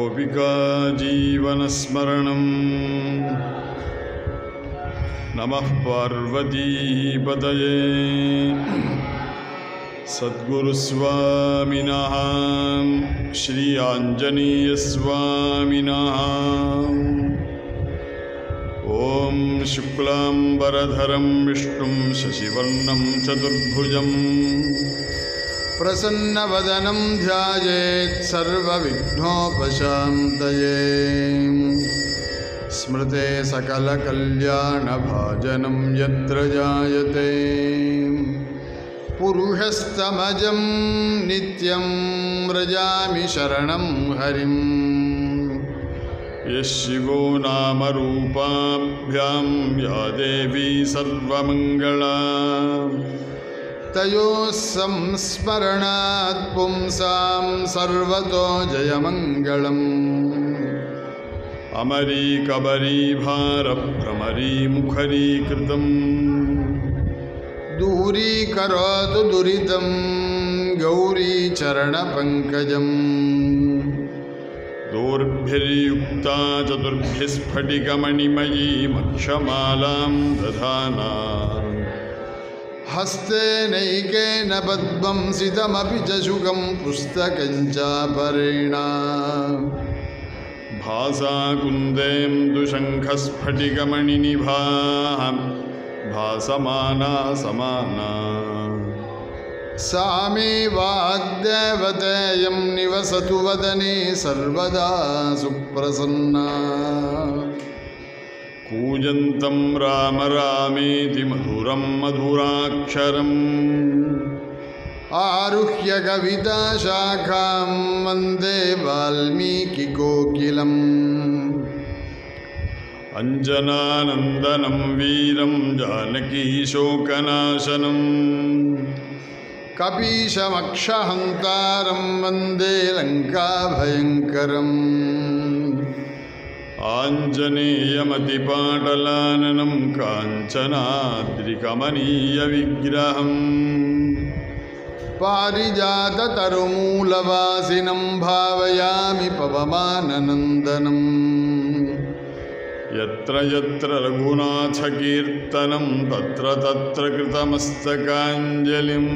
गोपिका जीवनस्मरणं नमः पार्वतीपतये सद्गुरुस्वामिनः श्री आञ्जनेयस्वामिनः ॐ शुक्लाम्बरधरं विष्णुं शशिवर्णं चतुर्भुजं प्रसन्नवदनं ध्यायेत् सर्वविघ्नोपशान्तये स्मृते सकलकल्याणभाजनं यत्र जायते पुरुषस्तमजं नित्यं व्रजामि शरणं हरिं यः शिवो नामरूपाभ्यां या देवी सर्वमङ्गला तयोः संस्मरणात् पुंसां सर्वतो जयमङ्गलम् अमरीकबरीभारभ्रमरी मुखरीकृतं दूरीकरोतु दुरितं गौरीचरणपङ्कजम् दोर्भिर्युक्ता चतुर्भिस्फटिकमणिमयीमक्षमालां दधाना हस्ते नैकेन पद्मं सितमपि च शुकं पुस्तकं चापरेणा भासा कुन्देन्दुशङ्खस्फटिकमणिनिभाः भासमाना समाना सा मे वाग्देवतेयं निवसतु वदने सर्वदा सुप्रसन्ना कूजन्तं राम रामेति मधुरं मधुराक्षरम् आरुह्य कविताशाखां वन्दे वाल्मीकिकोकिलम् अञ्जनानन्दनं वीरं जानकीशोकनाशनं कपीशमक्षहन्तारं वन्दे लङ्काभयङ्करम् आञ्जनेयमतिपाटलाननं काञ्चनाद्रिकमनीयविग्रहम् पारिजाततरुमूलवासिनं भावयामि पवमाननन्दनम् यत्र यत्र रघुनाथकीर्तनं तत्र तत्र कृतमस्तकाञ्जलिम्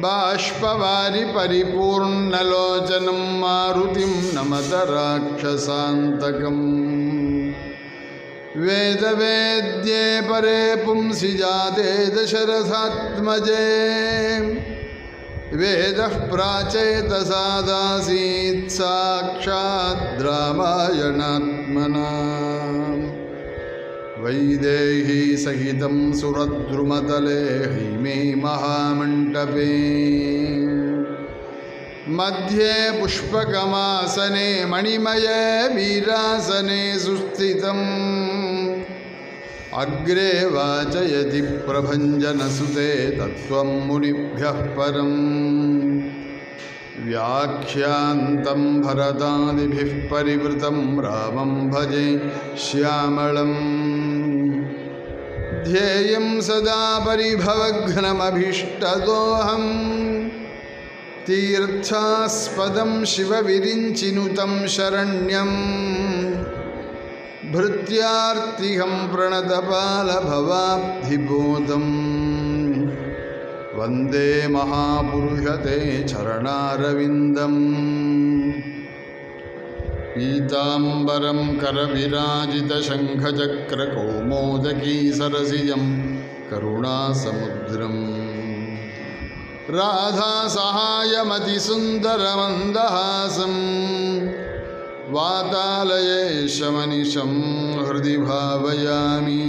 बाष्पवारि परिपूर्णलोचनं मारुतिं नमत राक्षसान्तकम् वेदवेद्ये परे पुंसि जाते दशरथात्मजे वेदः प्राचेतसादासीत् साक्षात् रामायणात्मना वैदेही सहितं सुरद्रुमतले हैमे महामण्टपे मध्ये पुष्पकमासने मणिमये वीरासने सुस्थितम् अग्रे वाचयति प्रभञ्जनसुते तत्त्वं मुनिभ्यः परम् व्याख्यान्तं भरतादिभिः परिवृतं रामं भजे श्यामळम् ध्येयं सदा परिभवघ्नमभीष्टदोऽहम् तीर्थास्पदं शिवविरिञ्चिनुतं शरण्यं भृत्यार्तिहं प्रणतपालभवाब्धिबोधम् वन्दे महापुरुषते चरणारविन्दम् पीताम्बरं करविराजितशङ्खचक्रकौमोदकी सरसिजं करुणासमुद्रम् राधासहायमतिसुन्दरमन्दहासं वातालयेशमनिशं हृदि भावयामि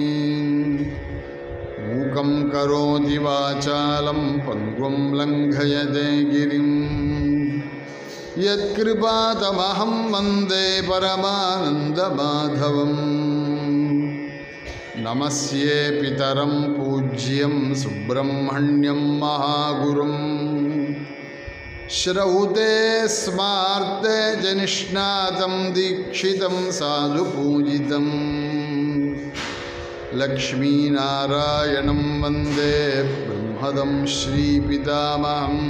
मूकं करोति वाचालं पङ्गुं लङ्घयते गिरिं यत्कृपातमहं वन्दे परमानन्दमाधवम् नमस्ये पितरं पूज्यं सुब्रह्मण्यं महागुरुं श्रौते स्मार्ते जनिष्णातं दीक्षितं साधुपूजितं लक्ष्मीनारायणं वन्दे ब्रह्मदं श्रीपितामहम्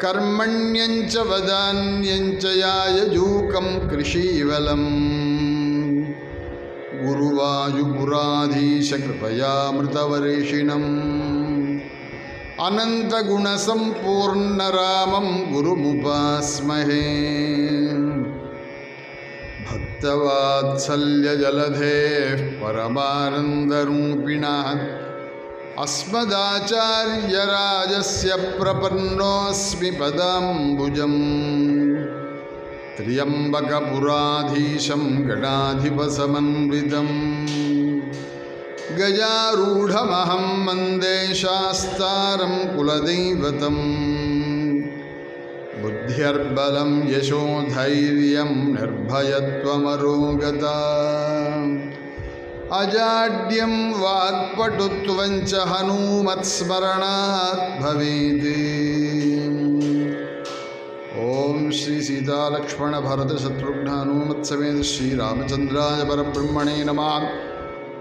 कर्मण्यञ्च वदान्यञ्च यायजूकं कृषीवलम् गुरुवायुपुराधीश कृपयामृतवर्षिणम् अनन्तगुणसम्पूर्णरामं गुरुमुपास्महे भक्तवात्सल्यजलधेः परमानन्दरूपिणः अस्मदाचार्यराजस्य प्रपन्नोऽस्मि पदाम्बुजम् त्र्यम्बकपुराधीशं गणाधिपसमन्वितम् गजारूढमहं वन्दे शास्तारं कुलदैवतम् बुद्ध्यर्बलं यशोधैर्यं निर्भयत्वमरोगता अजाड्यं वाक्पटुत्वं च हनूमत्स्मरणात् भवेत्। ओम श्री सीता लक्ष्मण भरत शत्रुघ्न हनुमत समेत श्री रामचंद्राय परब्रह्मणे नमः।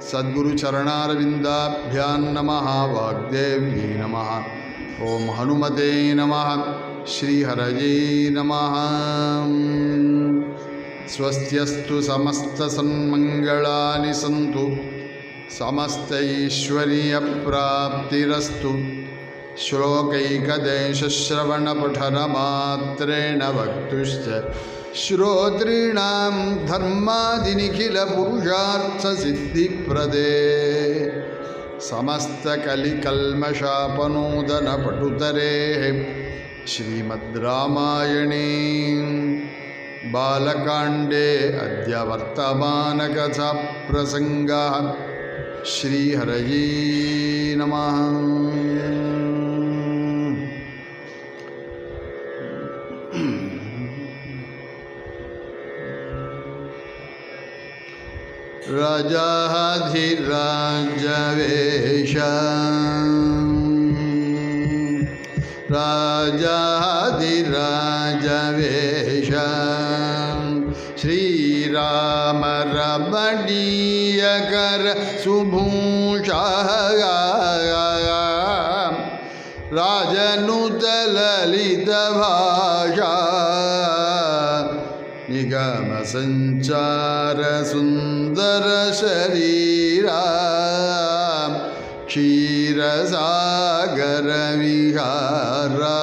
सद्गुरु चरणारविंदाभ्यां नमः। वाग्देव्यै नमः। ओम हनुमते नमः। श्री हरये नमः। स्वस्त्यस्तु समस्त सन्मंगलानि सन्तु समस्तैश्वर्यप्राप्तिरस्तु। श्लोकैकदेशश्रवणपठनमात्रेण वक्तुश्च श्रोतॄणां धर्मादिनिखिलपुरुषार्थसिद्धिप्रदे समस्तकलिकल्मषापनोदनपटुतरेः श्रीमद् रामायणे बालकाण्डे अद्य वर्तमानकथाप्रसङ्गः। श्रीहरये नमः। राजाधिराजवेश राजाधिराजवेश श्रीराम रमणीयकर सुभूषा राजनुतललितभाषा निगम संचार सुंदर शरीरा क्षीरसागर विहारा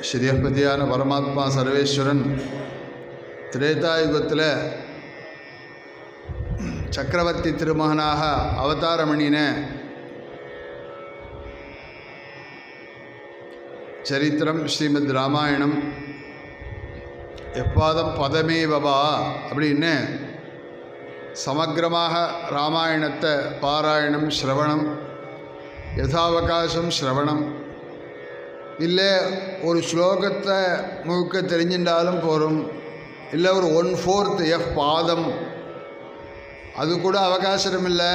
श्रीहपतिயான परमात्मा सर्वेश्वरन त्रेतायुगத்தில் சக்கரவர்த்தி திருமகனாக அவதாரமணின சரித்திரம் ஸ்ரீமத் ராமாயணம். எப்பாதம் பதமேவா அப்படின்னு சமக்கிரமாக ராமாயணத்தை பாராயணம் ஸ்ரவணம் யதாவகாசம் ஸ்ரவணம் இல்லை ஒரு ஸ்லோகத்தை முழுக்க தெரிஞ்சின்றாலும் போகும். இல்லை ஒரு 1/4 எஃப் பாதம் அது கூட அவகாசம் இல்லை.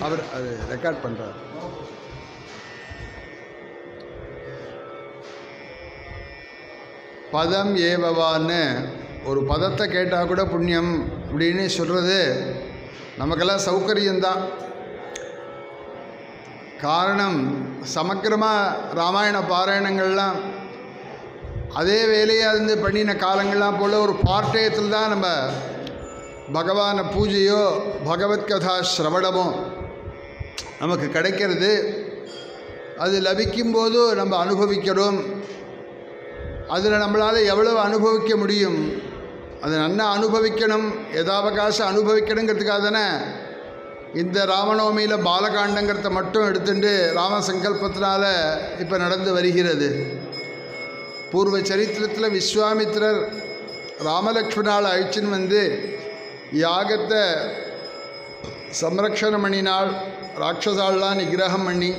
அவர் அது ரெக்கார்ட் பண்ணுறார். பதம் ஏவவான்னு ஒரு பதத்தை கேட்டால் கூட புண்ணியம் அப்படின்னு சொல்கிறது நமக்கெல்லாம் சௌகரியம்தான். காரணம் சமக்கிரமாக ராமாயண பாராயணங்கள்லாம் அதே வேலையாக இருந்து பண்ணின காலங்கள்லாம் போல் ஒரு பார்ட்டயத்தில் தான் நம்ம பகவானை பூஜையோ பகவத்கதா ஸ்ரவணமோ நமக்கு கிடைக்கிறது. அது லபிக்கும்போது நம்ம அனுபவிக்கிறோம். அதில் நம்மளால் எவ்வளவு அனுபவிக்க முடியும், அதை நன்னா அனுபவிக்கணும், யதாவகாசம் அனுபவிக்கணுங்கிறதுக்காக தானே இந்த ராமநவமியில் பாலகாண்டங்கிறத மட்டும் எடுத்துட்டு ராம சங்கல்பத்தினால இப்போ நடந்து வருகிறது. பூர்வ சரித்திரத்தில் விஸ்வாமித்திரர் ராமலக்ஷ்மணால் அழிச்சின்னு வந்து யாகத்தை சம்ரக்ஷணம் பண்ணினால் ராட்சசாலாம் நிகிரகம் பண்ணி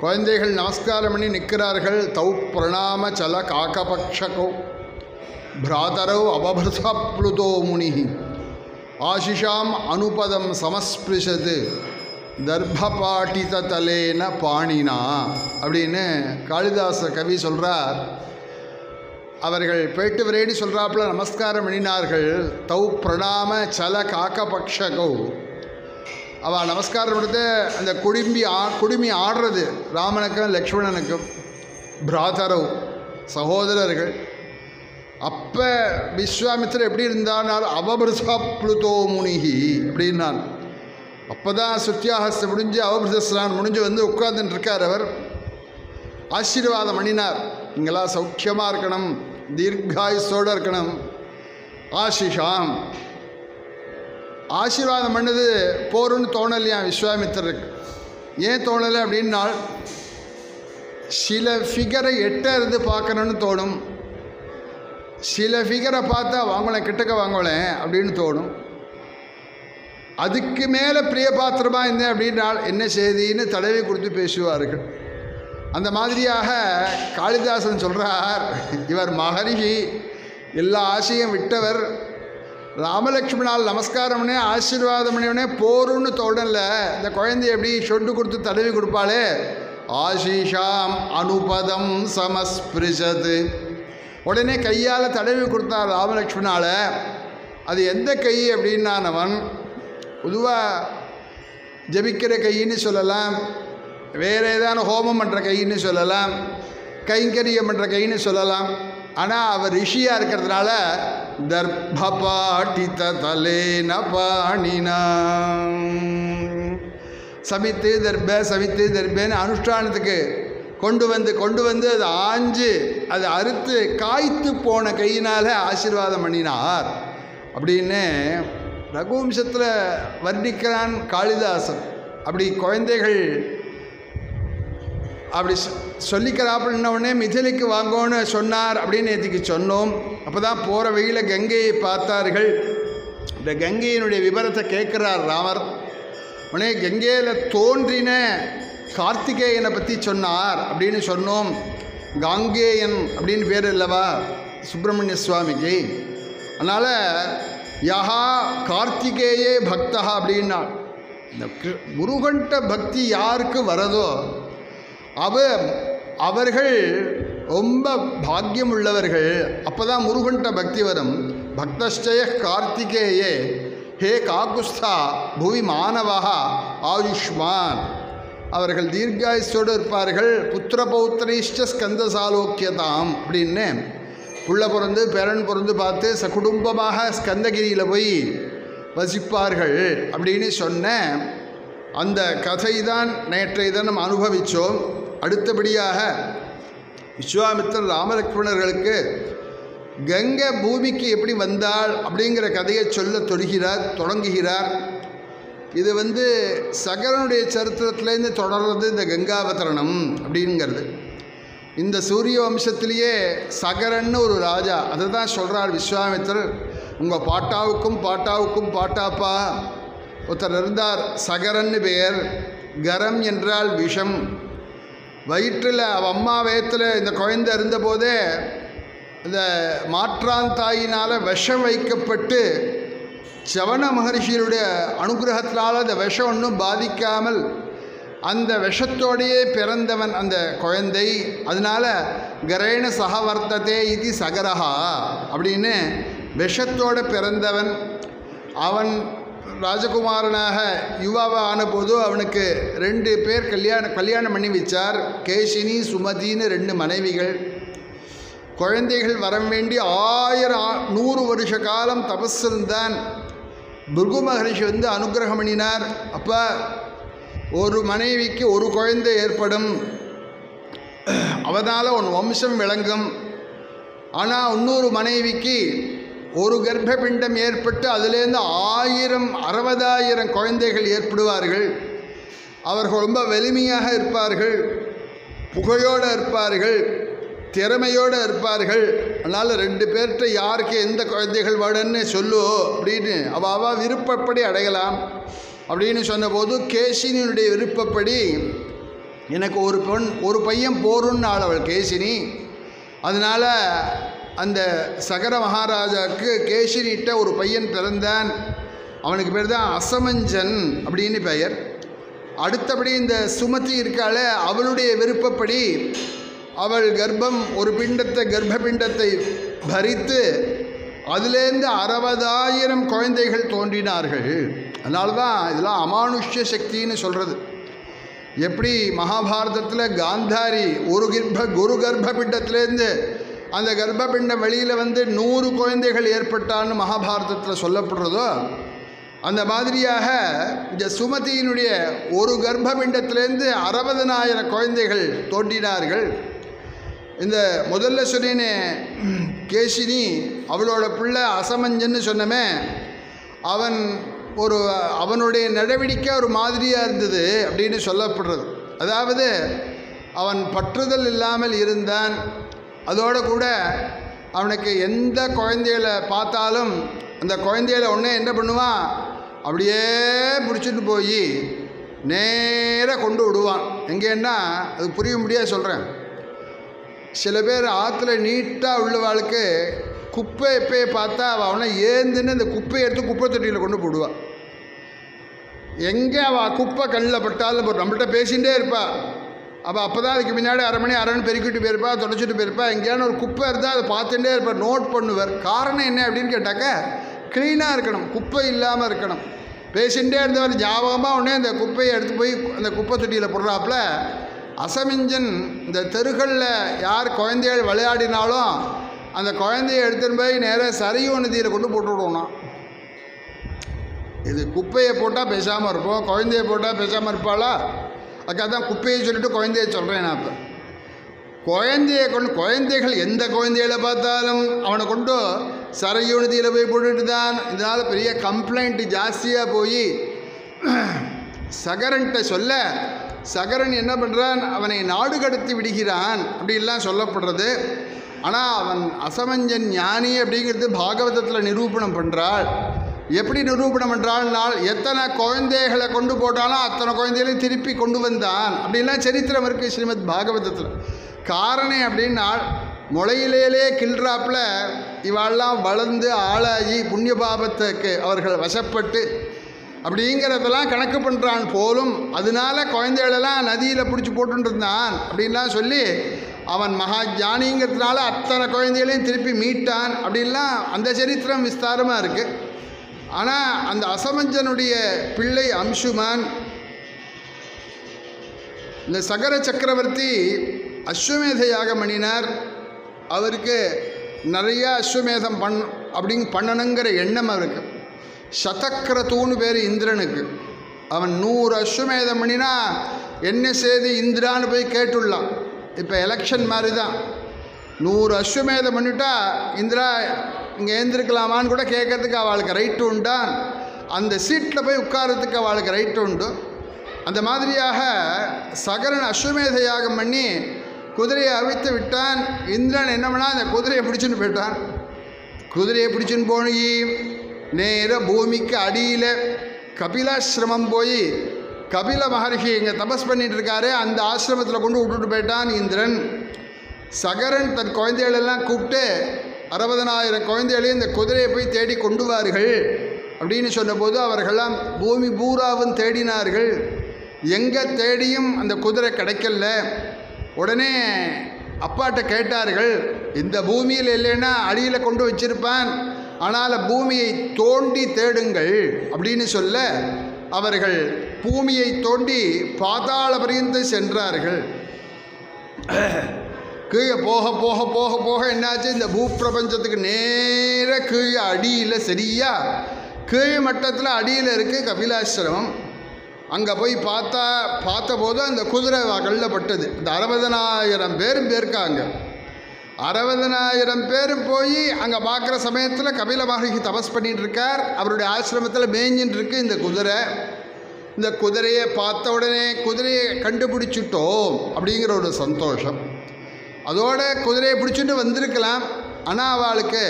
குழந்தைகள் நமஸ்காரம் பண்ணி நிற்கிறார்கள். தௌ பிரணாம சல காக்கபக்ஷகோ பிராதரோ அவபிருதப்ளுதோ முனி. ஆசிஷாம் அனுபதம் சமஸ்பிருஷது தர்பபாட்டித தலேன பாணினா அப்படின்னு காளிதாச கவி சொல்கிறார். அவர்கள் பேட்டு விரேடி சொல்கிறாப்புல நமஸ்காரம் பண்ணினார்கள். தௌ பிரணாம சல காக்கபக்ஷகௌ. அவள் நமஸ்காரம் எடுத்து அந்த குடுமி ஆடுறது ராமனுக்கும் லக்ஷ்மணனுக்கும் பிராதரவ் சகோதரர்கள். அப்போ விஸ்வாமித்திரர் எப்படி இருந்தானால் அவபிருதா புளுதோ முனிகி அப்படின்னான். அப்போ தான் சுத்தியாகஸ்த முடிஞ்சு அவபிருதஸ்நானம் முடிஞ்சு வந்து உட்கார்ந்துட்டு இருக்கார். அவர் ஆசீர்வாதம் பண்ணினார். நீங்களாம் சௌக்கியமாக இருக்கணும், தீர்காயுசோடு இருக்கணும். ஆசிஷாம் ஆசீர்வாதம் பண்ணது போருன்னு தோணலையா விஸ்வாமித்திரருக்கு. ஏன் தோணலை அப்படின்னால் சில ஃபிகரை எட்ட இருந்து பார்க்கணுன்னு தோணும், சில ஃபிகரை பார்த்தா வாங்கலேன் கிட்டக்க வாங்கலேன் அப்படின்னு தோணும். அதுக்கு மேலே பிரிய பாத்திரமாக இருந்தேன் அப்படின்னால் என்ன செய்தின்னு தடவி கொடுத்து பேசுவார்கள். அந்த மாதிரியாக காளிதாசன் சொல்கிறார், இவர் மகரிஷி, எல்லா ஆசையும் விட்டவர். ராமலக்ஷ்மணால் நமஸ்காரம் பண்ணே ஆசீர்வாதம் பண்ணிவனே போருன்னு தோடல. இந்த குழந்தைய எப்படி சொண்டு கொடுத்து தடவி கொடுப்பாளே. ஆசிஷாம் அனுபதம் சமஸ்பிருஷது. உடனே கையால் தடவி கொடுத்தார் ராமலக்ஷ்மணால். அது எந்த கை அப்படின்னானவன் பொதுவாக ஜபிக்கிற கைன்னு சொல்லலாம், வேறு ஏதான ஹோமம் பண்ணுற கைன்னு சொல்லலாம், கைங்கரியம் பண்ணுற கைன்னு சொல்லலாம். ஆனால் அவர் ரிஷியாக இருக்கிறதுனால தர்பபாட்டித தலேன பாணினா சமித்து தர்பேன்னு அனுஷ்டானத்துக்கு கொண்டு வந்து அது ஆஞ்சு அது அறுத்து காய்த்து போன கையினால் ஆசீர்வாதம் பண்ணினார் அப்படின்னு ரகுவம்சத்தில் வர்ணிக்கிறான் காளிதாசன். அப்படி குழந்தைகள் அப்படி சொல்லிக்கிறாப்புன்னொடனே மிதிலைக்கு வாங்கோன்னு சொன்னார் அப்படின்னு நேற்றுக்கு சொன்னோம். அப்போ தான் போகிற வழியில் கங்கையை பார்த்தார்கள். இந்த கங்கையினுடைய விபரத்தை கேட்குறார் ராமர். உடனே கங்கையில் தோன்றின கார்த்திகேயனை பற்றி சொன்னார் அப்படின்னு சொன்னோம். காங்கேயன் அப்படின்னு பேர் இல்லவா சுப்பிரமணிய சுவாமிக்கு. அதனால் யஹா கார்த்திகேயே பக்தா அப்படின்னா இந்த முருகன்ட்ட பக்தி யாருக்கு வரதோ அவர்கள் ரொம்ப பாக்கியம் உள்ளவர்கள். அப்போ தான் முருகன்ட்ட பக்தி வரும். பக்தஸ்டய கார்த்திகேயே ஹே காகுஸ்தா புவி மாணவா ஆயுஷ்மான். அவர்கள் தீர்காயுசோடு இருப்பார்கள். புத்திர பௌத்திரைஷ்ட ஸ்கந்தசாலோக்கியதாம் அப்படின்னு புள்ள பிறந்து பேரன் பிறந்து பார்த்து சகுடும்பமாக ஸ்கந்தகிரியில் போய் வசிப்பார்கள் அப்படின்னு சொன்ன அந்த கதை தான் நேற்றைய தினம் அனுபவித்தோம். அடுத்தபடியாக விஸ்வாமித்திரர் ராமலக்ஷ்மணர்களுக்கு கங்கை பூமிக்கு எப்படி வந்தாள் அப்படிங்கிற கதையை சொல்ல தொடங்குகிறார். இது சகரனுடைய சரித்திரத்திலேருந்து தொடர்றது இந்த கங்காவதரணம் அப்படிங்கிறது. இந்த சூரிய வம்சத்திலேயே சகரன்னு ஒரு ராஜா, அதை தான் சொல்கிறார் விஸ்வாமித்திரர். உங்கள் பாட்டாவுக்கும் பாட்டாப்பா ஒருத்தர் இருந்தார், சகரன்னு பெயர். கரம் என்றால் விஷம். வயிற்றில் அம்மா வயத்தில் இந்த குழந்தை இருந்தபோதே இந்த மாற்றாந்தாயினால் விஷம் வைக்கப்பட்டு சவண மகர்ஷியருடைய அனுகிரகத்தினால் அந்த விஷம் ஒன்றும் பாதிக்காமல் அந்த விஷத்தோடையே பிறந்தவன் அந்த குழந்தை. அதனால் கரேண சகவர்த்ததே இது சகரஹா அப்படின்னு விஷத்தோடு பிறந்தவன். அவன் ராஜகுமாரனாக யுவாவாக ஆனபோது அவனுக்கு 2 பேர் கல்யாணம் பண்ணி வச்சார். கேசினி சுமதின்னு 2 மனைவிகள். குழந்தைகள் வர வேண்டி 100 வருஷ காலம் தபஸ் இருந்தான். பிருகு மகரிஷி அனுகிரகம் பண்ணினார். அப்போ ஒரு மனைவிக்கு ஒரு குழந்தை ஏற்படும், அவனால் உன் வம்சம் விளங்கும். ஆனால் இன்னொரு மனைவிக்கு ஒரு கர்ப்பபிண்டம் ஏற்பட்டு அதிலேருந்து 60,000 குழந்தைகள் ஏற்படுவார்கள். அவர்கள் ரொம்ப வலிமையாக இருப்பார்கள், புகழோடு இருப்பார்கள், திறமையோடு இருப்பார்கள். அதனால் 2 பேர்கிட்ட யாருக்கு எந்த குழந்தைகள் வேணும்னு சொல்லு அப்படின்னு அவள் விருப்பப்படி அடையலாம் அப்படின்னு சொன்னபோது கேசினியுடைய விருப்பப்படி எனக்கு ஒரு பையன் போருன்னு அவள் கேசினி. அதனால் அந்த சகர மகாராஜாவுக்கு கேசினிட்ட ஒரு பையன் பிறந்தான். அவனுக்கு பேர் தான் அசமஞ்சன் அப்படின்னு பெயர். அடுத்தபடி இந்த சுமதி இருக்காள, அவளுடைய விருப்பப்படி அவள் ஒரு கர்ப்ப பிண்டத்தை பறித்து அதிலேருந்து 60,000 குழந்தைகள் தோன்றினார்கள். அதனால தான் இதெல்லாம் அமானுஷ்ய சக்தின்னு சொல்கிறது. எப்படி மகாபாரதத்தில் காந்தாரி ஒரு கர்ப்ப பிண்டத்திலேருந்து அந்த கர்ப்ப பிண்டம் வெளியில் வந்து 100 குழந்தைகள் ஏற்பட்டான்னு மகாபாரதத்தில் சொல்லப்படுறதோ, அந்த மாதிரியாக இந்த சுமதியினுடைய ஒரு கர்ப்ப பிண்டத்திலேருந்து 60,000 குழந்தைகள் தோன்றினார்கள். இந்த முதல்ல சொன்னேனே கேசினி, அவளோட பிள்ளை அசமஞ்சன்னு சொன்னமே, அவனுடைய நடவடிக்கை ஒரு மாதிரியாக இருந்தது அப்படின்னு சொல்லப்படுறது. அதாவது அவன் பற்றுதல் இல்லாமல் இருந்தான். அதோடு கூட அவனுக்கு எந்த குழந்தைகளை பார்த்தாலும் அந்த குழந்தைகளை உடனே என்ன பண்ணுவான், அப்படியே பிடிச்சிட்டு போய் நேராக கொண்டு விடுவான். எங்கேன்னா அது புரிய முடியாது சொல்கிறேன். சில பேர் ஆற்றுல நீட்டாக உள்ளவாளுக்கு குப்பை எப்பயே பார்த்தா அவனை ஏந்துன்னு அந்த குப்பையை எடுத்து குப்பை தொட்டியில் கொண்டு போடுவாள். எங்கே அவள் குப்பை கண்ணில் பட்டாலும் நம்மள்கிட்ட பேசிகிட்டே இருப்பாள். அப்போ தான் அதுக்கு முன்னாடி அரை மணி பெருக்கிட்டு போயிருப்பா, தொடச்சிட்டு போயிருப்பா. எங்கேயான ஒரு குப்பை இருந்தால் அதை பார்த்துட்டே இருப்பார், நோட் பண்ணுவார். காரணம் என்ன அப்படின்னு கேட்டாக்க, க்ளீனாக இருக்கணும், குப்பை இல்லாமல் இருக்கணும். பேசிகிட்டே இருந்தவர் ஞாபகமாக உடனே அந்த குப்பையை எடுத்து போய் அந்த குப்பை தொட்டியில் போடுறாப்புல அசமஞ்சன் இந்த தெருகளில் யார் குழந்தைகள் விளையாடினாலும் அந்த குழந்தைய எடுத்துன்னு போய் நேராக சரையூ நதியில் கொண்டு போட்டு விடுவோம்னா. இது குப்பையை போட்டால் பேசாமல் இருப்போம், குழந்தைய போட்டால் பேசாமல் இருப்பாளா? அதுக்காக தான் குப்பையை சொல்லிட்டு குழந்தைய சொல்கிறேன் நான். இப்போ குழந்தைகள் எந்த குழந்தைகளை பார்த்தாலும் அவனை கொண்டு சரையூ நதியில் போய் போட்டுட்டு தான். இதனால் பெரிய கம்ப்ளைண்ட் ஜாஸ்தியாக போய் சகரன்கிட்ட சொல்ல, சகரன் என்ன பண்ணுறான், அவனை நாடு கடத்தி விடுகிறான் அப்படின்லாம் சொல்லப்படுறது. ஆனால் அவன் அசமஞ்சன் ஞானி அப்படிங்கிறது பாகவதத்தில் நிரூபணம் பண்ணுறாள். எப்படி நிரூபணம் பண்ணுறாள்னால், எத்தனை குழந்தைகளை கொண்டு போட்டாலும் அத்தனை குழந்தைகளையும் திருப்பி கொண்டு வந்தான் அப்படின்லாம் சரித்திரம் இருக்குது ஸ்ரீமத் பாகவதத்தில். காரணம் அப்படின்னா, முளையிலே கில்றாப்பில் இவாளெல்லாம் வளர்ந்து ஆளாகி புண்ணிய பாபத்துக்கு அவர்கள் வசப்பட்டு அப்படிங்கிறதெல்லாம் கணக்கு பண்ணுறான் போலும். அதனால குழந்தைகளெல்லாம் நதியில் பிடிச்சி போட்டுருந்தான் அப்படின்லாம் சொல்லி அவன் மகா ஞானிங்கிறதுனால அத்தனை குழந்தைகளையும் திருப்பி மீட்டான் அப்படின்லாம் அந்த சரித்திரம் விஸ்தாரமாக இருக்குது. ஆனால் அந்த அசமஞ்சனுடைய பிள்ளை அம்சுமான், இந்த சகர சக்கரவர்த்தி அஸ்வமேத யாகம் பண்ணினார். அவருக்கு நிறையா அஸ்வமேதம் பண்ணணுங்கிற எண்ணம் அவருக்கு. சதக்கிரதூன்னு பேர் இந்திரனுக்கு. அவன் 100 அஸ்வமேதம் பண்ணினா என்ன செய்து இந்திரான்னு போய் கேட்டுள்ளான். இப்போ எலெக்ஷன் மாதிரி தான். 100 அஸ்வமேதம் பண்ணிட்டா இந்திரா இங்கே எழுந்திருக்கலாமான்னு கூட கேட்கறதுக்கு அவளுக்கு ரைட்டு உண்டான். அந்த சீட்டில் போய் உட்காரத்துக்கு அவளுக்கு ரைட்டு உண்டு. அந்த மாதிரியாக சகரன் அஸ்வமேத யாகம் பண்ணி குதிரையை அவிழ்த்து விட்டான். இந்திரன் என்ன பண்ணால் அந்த குதிரையை பிடிச்சின்னு போயிட்டான். குதிரையை பிடிச்சின்னு போய் நேர பூமிக்கு அடியில் கபிலாசிரமம் போய் கபில மகர்ஷி இங்கே தபஸ் பண்ணிட்டு இருக்காரு, அந்த ஆசிரமத்தில் கொண்டு விட்டுட்டு போயிட்டான் இந்திரன். சகரன் தன் குழந்தைகளெல்லாம் கூப்பிட்டு 60,000 குழந்தைகளையும் இந்த குதிரையை போய் தேடி கொண்டு வார்கள் அப்படின்னு சொன்னபோது அவர்களெல்லாம் பூமி பூராவும் தேடினார்கள். எங்கே தேடியும் அந்த குதிரை கிடைக்கல. உடனே அப்பாட்ட கேட்டார்கள், இந்த பூமியில் இல்லைன்னா அடியில் கொண்டு வச்சிருப்பான், ஆனால் பூமியை தோண்டி தேடுங்கள் அப்படின்னு சொல்ல அவர்கள் பூமியை தோண்டி பாதாள பரியந்தம் சென்றார்கள். கீழே போக போக போக போக என்னாச்சு, இந்த பூப்பிரபஞ்சத்துக்கு நேர கீழே அடியில் சரியா கீழ் மட்டத்தில் அடியில் இருக்குது கபிலாசிரமம். அங்கே போய் பார்த்தபோது அந்த குதிரை கல்லில் பட்டது. இந்த 60,000 பேரும் போயிருக்காங்க. 60,000 பேர் போய் அங்கே பார்க்குற சமயத்தில் கபில மகர்ஷி தபஸ் பண்ணிகிட்டு இருக்கார். அவருடைய ஆசிரமத்தில் மேய்ஞ்சின்னு இருக்கு இந்த குதிரை. இந்த குதிரையை பார்த்த உடனே குதிரையை கண்டுபிடிச்சிட்டோம் அப்படிங்கிற ஒரு சந்தோஷம். அதோட குதிரையை பிடிச்சிட்டு வந்திருக்கலாம். ஆனால் அவளுக்கு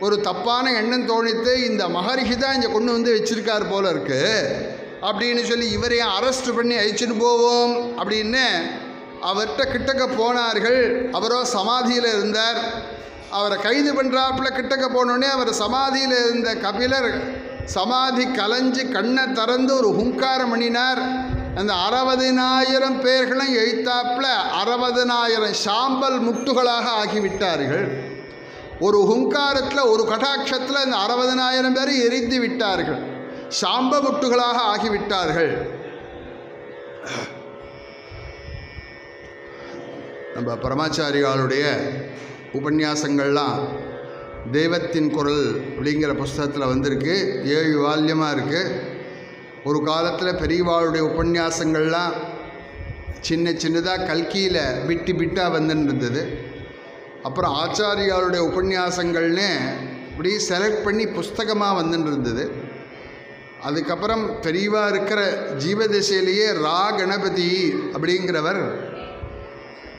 ஒரு தப்பான எண்ணம் தோணித்து, இந்த மகரிஷி தான் இங்கே கொண்டு வந்து வச்சிருக்கார் போல இருக்கு அப்படின்னு சொல்லி இவரையும் அரெஸ்ட் பண்ணி அழிச்சுன்னு போவோம் அப்படின்னு அவர்கிட்ட கிட்டக்க போனார்கள். அவரோ சமாதியில் இருந்தார். அவரை கைது பண்ணுறாப்புல கிட்டக்க போனோடனே அவர் சமாதியில் இருந்த கபிலர் சமாதி கலைஞ்சு கண்ணை திறந்து ஒரு ஹுங்காரம் பண்ணினார். அந்த 60,000 பேர்களும் எழுத்தாப்பில் 60,000 சாம்பல் முட்டுகளாக ஆகிவிட்டார்கள். ஒரு ஹுங்காரத்தில் ஒரு கடாட்சத்தில் அந்த 60,000 பேர் எரிந்து விட்டார்கள், சாம்ப முட்டுகளாக ஆகிவிட்டார்கள். நம்ம பரமாச்சாரியாளுடைய உபன்யாசங்கள்லாம் தெய்வத்தின் குரல் அப்படிங்கிற புஸ்தகத்தில் வந்திருக்கு. 7 வால்யமாக இருக்குது. ஒரு காலத்தில் பெரியவாளுடைய உபன்யாசங்கள்லாம் சின்னதாக கல்கியில் பிட்டாக வந்துன்னு இருந்தது. அப்புறம் ஆச்சாரியாளுடைய உபன்யாசங்கள்னு இப்படி செலக்ட் பண்ணி புஸ்தகமாக வந்துன்னு இருந்தது. அதுக்கப்புறம் பெரியவா இருக்கிற ஜீவதிசையிலேயே ரா கணபதி அப்படிங்கிறவர்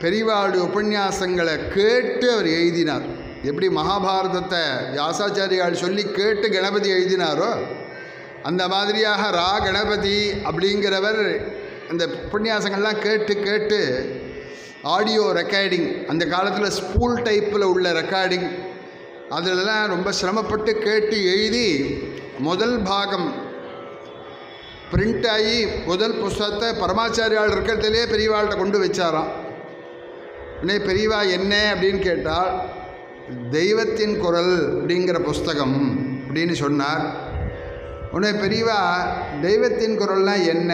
பெரியவாளுடைய உபன்யாசங்களை கேட்டு அவர் எழுதினார். எப்படி மகாபாரதத்தை வியாசாச்சாரியால் சொல்லி கேட்டு கணபதி எழுதினாரோ அந்த மாதிரியாக ரா கணபதி அப்படிங்கிறவர் அந்த உபன்யாசங்கள்லாம் கேட்டு ஆடியோ ரெக்கார்டிங், அந்த காலத்தில் ஸ்பூல் டைப்பில் உள்ள ரெக்கார்டிங், அதிலெல்லாம் ரொம்ப சிரமப்பட்டு கேட்டு எழுதி முதல் பாகம் பிரிண்ட் ஆகி முதல் புஸ்தகத்தை பரமாச்சாரியால் இருக்கிறதுலே பெரியவாள்கிட்ட கொண்டு வச்சாராம். உடனே பெரியவா என்ன அப்படின்னு கேட்டால் தெய்வத்தின் குரல் அப்படிங்கிற புஸ்தகம் அப்படின்னு சொன்னார். உடனே பெரியவா தெய்வத்தின் குரல்னால் என்ன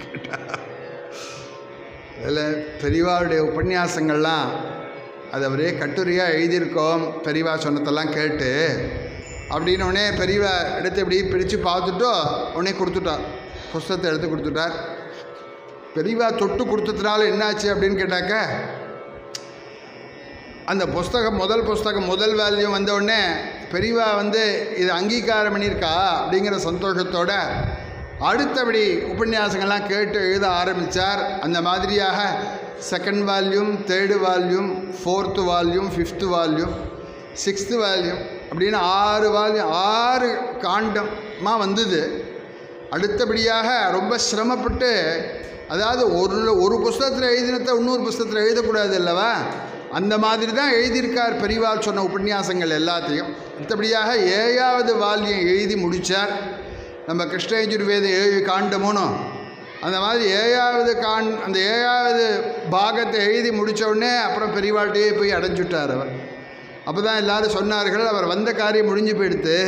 கேட்டார். அதில் பெரியவாளுடைய உபன்யாசங்கள்லாம் அது அவரே கட்டுரையாக எழுதியிருக்கோம், பெரியவா சொன்னதெல்லாம் கேட்டு அப்படின்னு. உடனே பெரியவா எடுத்து இப்படி பிரித்து பார்த்துட்டோ உடனே கொடுத்துட்டார், புஸ்தகத்தை எடுத்து கொடுத்துட்டார். பெரியவா தொட்டு கொடுத்ததுனால என்னாச்சு அப்படின்னு கேட்டாக்க, அந்த புஸ்தகம் முதல் வேல்யூம் வந்த உடனே பெரியவா இது அங்கீகாரம் பண்ணியிருக்கா அப்படிங்கிற சந்தோஷத்தோட அடுத்தபடி உபன்யாசங்கள்லாம் கேட்டு எழுத ஆரம்பித்தார். அந்த மாதிரியாக 2nd volume, 3rd volume, 4th volume, 5th volume, 6th volume அப்படின்னு 6 வால்யூம் 6 காண்டமாக வந்தது. அடுத்தபடியாக ரொம்ப சிரமப்பட்டு, அதாவது ஒரு புஸ்தகத்தில் எழுதினத்தை இன்னொரு புஸ்தகத்தில் எழுதக்கூடாது அல்லவா, அந்த மாதிரி தான் எழுதியிருக்கார் பெரியவா சொன்ன உபன்யாசங்கள் எல்லாத்தையும். அடுத்தபடியாக 7வது வால்யூம் எழுதி முடித்தார். நம்ம கிருஷ்ண யஜுர்வேத 7 காண்டமும் அந்த மாதிரி 7வது பாகத்தை எழுதி முடித்தவுடனே அப்புறம் பெரியவாள்கிட்டே போய் அடைஞ்சுட்டார் அவர். அப்போ தான் எல்லோரும் சொன்னார்கள் அவர் வந்த காரியம் முடிஞ்சு போயிடுத்து,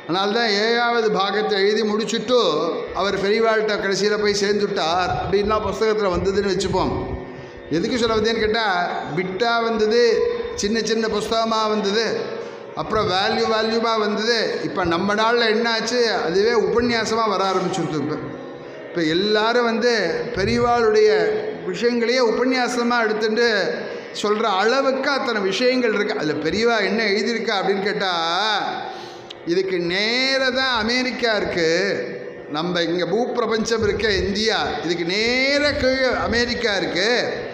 அதனால்தான் 7வது பாகத்தை எழுதி முடிச்சுட்டு அவர் பெரியவாள்கிட்ட கடைசியில் போய் சேர்ந்துட்டார் அப்படின்லாம் புஸ்தகத்தில் வந்ததுன்னு வச்சுப்போம். எதுக்கு சொல்ல வந்தேன்னு கேட்டால், பிட்டாக வந்தது, சின்ன புஸ்தகமாக வந்தது, அப்புறம் வேல்யூமாக வந்தது. இப்போ நம்ம நாளில் என்னாச்சு, அதுவே உபன்யாசமாக வர ஆரம்பிச்சுருது. இப்போ எல்லோரும் பெரியவாளுடைய விஷயங்களையே உபன்யாசமாக எடுத்துட்டு சொல்கிற அளவுக்கு அத்தனை விஷயங்கள் இருக்குது. அதில் பெரியவா என்ன எழுதியிருக்கா அப்படின்னு கேட்டால், இதுக்கு நேராக தான் அமெரிக்கா இருக்குது, நம்ம இங்கே பூப்பிரபஞ்சம் இருக்க இந்தியா, இதுக்கு நேராக கீழே அமெரிக்கா இருக்குது.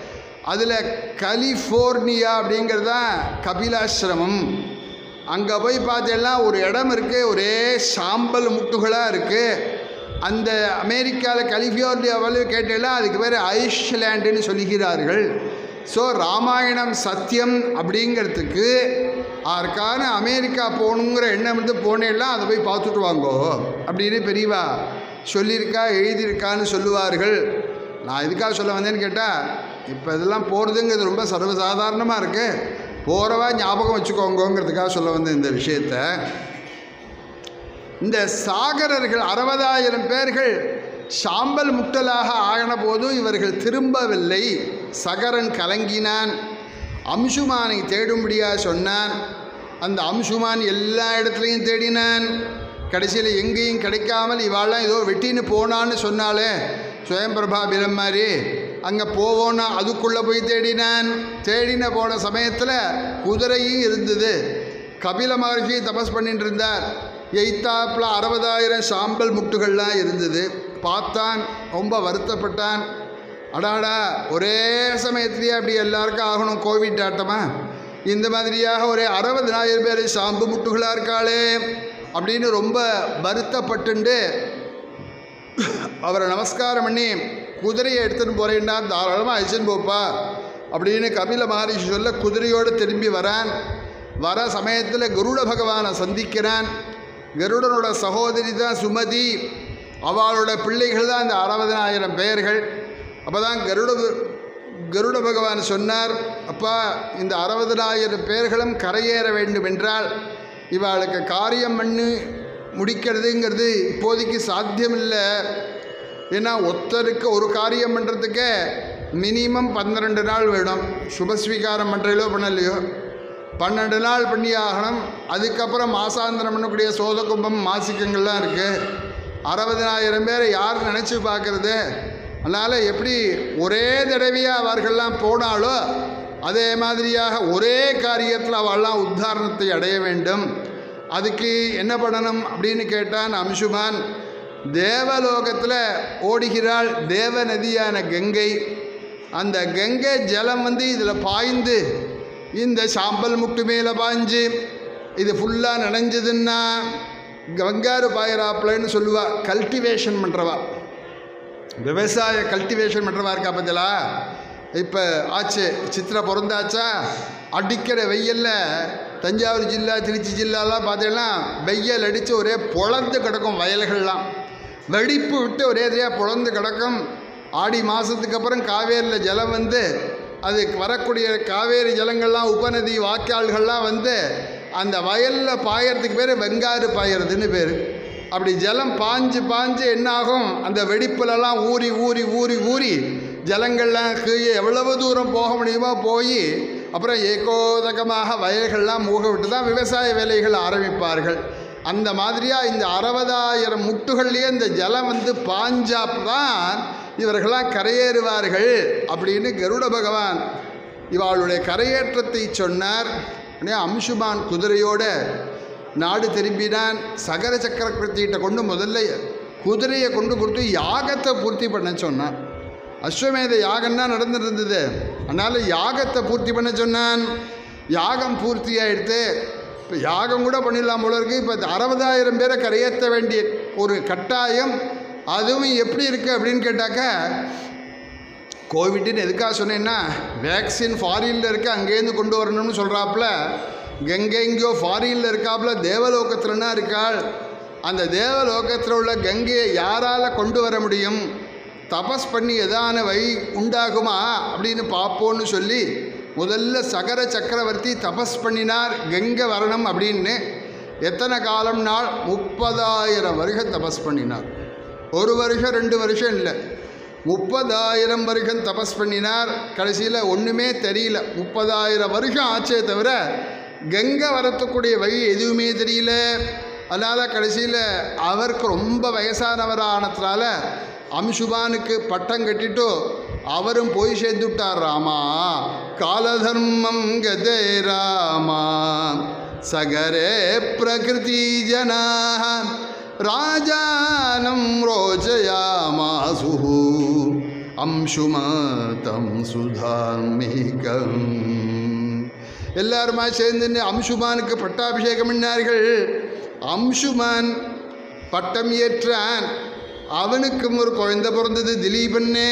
அதில் கலிஃபோர்னியா அப்படிங்கிறது தான் கபிலாசிரமம். அங்கே போய் பார்த்தேன்னா ஒரு இடம் இருக்குது, ஒரே சாம்பல் முட்டுகளாக இருக்குது. அந்த அமெரிக்காவில் கலிஃபோர்னியாவில் கேட்டேன்னா அதுக்கு பேர் ஐஸ்லேண்டுன்னு சொல்லுகிறார்கள். ஸோ ராமாயணம் சத்தியம் அப்படிங்கிறதுக்கு யாருக்கான அமெரிக்கா போகணுங்கிற எண்ணம் போனேன்னா அதை போய் பார்த்துட்டு வாங்கோ அப்படின்னு பெரியவா சொல்லியிருக்கா, எழுதியிருக்கான்னு சொல்லுவார்கள். நான் எதுக்காக சொல்ல வந்தேன்னு கேட்டால், இப்போ இதெல்லாம் போகிறதுங்கிறது ரொம்ப சர்வசாதாரணமாக இருக்குது, போகிறவா ஞாபகம் வச்சுக்கோங்கிறதுக்காக சொல்ல வந்தேன் இந்த விஷயத்தை. இந்த சாகரர்கள் 60,000 பேர்கள் சாம்பல் முட்டலாக ஆகின போதும் இவர்கள் திரும்பவில்லை. சகரன் கலங்கினான், அம்சுமானை தேடும்படியாக சொன்னான். அந்த அம்சுமான் எல்லா இடத்துலையும் தேடினான். கடைசியில் எங்கேயும் கிடைக்காமல் இவாள்லாம் ஏதோ வெட்டின்னு போனான்னு சொன்னாலே சுயம்பிரபா பிலம் மாதிரி, அங்கே போவோன்னா அதுக்குள்ளே போய் தேடின போன சமயத்தில் குதிரையும் இருந்தது. கபில மகர்ஷி தபஸ் பண்ணிட்டு இருந்தார். எய்த்தாப்பில் 60,000 சாம்பல் முட்டுகள்லாம் இருந்தது. பார்த்தான், ரொம்ப வருத்தப்பட்டான். அடாடா, ஒரே சமயத்துலேயே அப்படி எல்லாருக்கும் ஆகணும் கோவிட் ஆட்டமா, இந்த மாதிரியாக ஒரே 60,000 பேர் சாம்பு முட்டுகளாக இருக்காளே அப்படின்னு ரொம்ப வருத்தப்பட்டுண்டு அவரை நமஸ்காரம் பண்ணி, குதிரையை எடுத்துன்னு போகிறேன்னா தாராளமாக அழிச்சுன்னு போப்பா அப்படின்னு கபில மகரிஷி சொல்ல குதிரையோடு திரும்பி வரான். வர சமயத்தில் கருட பகவானை சந்திக்கிறான். கருடனோட சகோதரி தான் சுமதி, அவளோட பிள்ளைகள் தான் இந்த 60,000 பெயர்கள். அப்போ தான் கருட பகவான் சொன்னார், அப்பா இந்த 60,000 பேர்களும் கரையேற வேண்டும் என்றால் இவளுக்கு காரியம் பண்ணி முடிக்கிறதுங்கிறது இப்போதைக்கு சாத்தியமில்லை. ஏன்னா ஒருத்தருக்கு ஒரு காரியம் பண்ணுறதுக்கே மினிமம் 12 நாள் வேணும். சுபஸ்வீகாரம் பண்ணுறீங்களோ பண்ணலையோ 12 நாள் பண்ணி ஆகணும். அதுக்கப்புறம் மாசாந்திரம் பண்ணக்கூடிய சோத கும்பம் மாசிக்கங்கள்லாம் இருக்குது. 60,000 பேரை யார் நினச்சி பார்க்குறது? அதனால் எப்படி ஒரே தடவையாக அவர்கள்லாம் போனாலோ அதே மாதிரியாக ஒரே காரியத்தில் அவள்லாம் உத்தாரணத்தை அடைய வேண்டும். அதுக்கு என்ன பண்ணணும் அப்படின்னு கேட்டான் அம்சுமான். தேவலோகத்தில் ஓடுகிறாள் தேவ நதியான கங்கை. அந்த கங்கை ஜலம் இதில் பாய்ந்து இந்த சாம்பல் முட்டு மேலே பாய்ஞ்சு இது ஃபுல்லாக நனைஞ்சதுன்னா கங்காரு பாயிராப்பிள்ளைன்னு சொல்லுவா. கல்டிவேஷன் பண்ணுறவா, விவசாய கல்டிவேஷன் பண்ணுறவா இருக்கா பார்த்தலா. இப்போ ஆச்சு சித்திரை பிறந்தாச்சா, அடிக்கிற வெயிலில் தஞ்சாவூர் ஜில்லா திருச்சி ஜில்லாலாம் பார்த்தீங்கன்னா வெயில் அடித்து ஒரே பொழந்து கிடக்கும். வயல்கள்லாம் வெடிப்பு விட்டு ஒரே எதிரியாக பொழந்து கிடக்கும். ஆடி மாதத்துக்கு அப்புறம் காவேரியில் ஜலம் அது வரக்கூடிய காவேரி ஜலங்கள்லாம் உபநதி வாய்க்கால்கள்லாம் அந்த வயலில் பாயறதுக்கு பேர் வெங்காறு பாயறதுன்னு பேர். அப்படி ஜலம் பாஞ்சு பாஞ்சு என்னாகும், அந்த வெடிப்புலலாம் ஊறி ஊறி ஊறி ஊறி ஜலங்கள்லாம் கீழே எவ்வளவு தூரம் போக முடியுமோ போய் அப்புறம் ஏகோதகமாக வயல்கள்லாம் மூக விட்டு தான் விவசாய வேலைகள் ஆரம்பிப்பார்கள். அந்த மாதிரியாக இந்த 60,000 முட்டுகள்லேயே இந்த ஜலம் பாஞ்சாப்தான் இவர்களாம் கரையேறுவார்கள் அப்படின்னு கருட பகவான் இவளுடைய கரையேற்றத்தை சொன்னார். அம்சுமான் குதிரையோட நாடு திரும்பினான். சகர சக்கரவர்த்திகிட்ட கொண்டு முதல்ல குதிரையை கொண்டு கொடுத்து யாகத்தை பூர்த்தி பண்ண சொன்னான். அஸ்வமேத யாகம்னா நடந்துட்டு இருந்தது, அதனால் யாகத்தை பூர்த்தி பண்ண சொன்னான். யாகம் பூர்த்தியாகிடுத்து. இப்போ யாகம் கூட பண்ணிடலாம் போல இருக்குது. இப்போ 60,000 பேரை கரையேற்ற வேண்டிய ஒரு கட்டாயம். அதுவும் எப்படி இருக்குது அப்படின்னு கேட்டாக்கா, கோவிட்னு எதுக்காக சொன்னேன்னா வேக்சின் ஃபாரினில் இருக்குது அங்கேருந்து கொண்டு வரணும்னு சொல்கிறாப்புல. கங்கைங்கோ ஃபாரினில் இருக்காப்புல, தேவலோகத்தில்னா இருக்காள். அந்த தேவலோகத்தில் உள்ள கங்கையை யாரால் கொண்டு வர முடியும்? தபஸ் பண்ணி எதான வழி உண்டாகுமா அப்படின்னு பார்ப்போன்னு சொல்லி முதல்ல சகர சக்கரவர்த்தி தபஸ் பண்ணினார் கங்கை வரணும் அப்படின்னு. எத்தனை காலம் நாள்? 30,000 வருஷம் தபஸ் பண்ணினார். ஒரு வருஷம் 2 வருஷம் இல்லை, 30,000 வருஷம் தபஸ் பண்ணினார். கடைசியில் ஒன்றுமே தெரியல. 30,000 வருஷம் ஆச்சே தவிர கங்கை வரத்துக்கூடிய வழி எதுவுமே தெரியல. அதனால் கடைசியில் அவருக்கு ரொம்ப வயசானவரானதுனால அம்சுமானுக்கு பட்டம் கட்டிட்டு அவரும் போய் சேர்ந்துட்டார். ராமா காலதர்மம் கதே ராமா சகரே பிரகிருதி ஜனா ராஜானம் ரோஜயாமாசு அம்சுமதம் சுதாமிகம். எல்லாருமா சேர்ந்து அம்சுமானுக்கு பட்டாபிஷேகம் பண்ணார்கள். அம்சுமான் பட்டம் ஏற்றான். அவனுக்கும் ஒரு குழந்தை பிறந்தது, திலீபன்னு.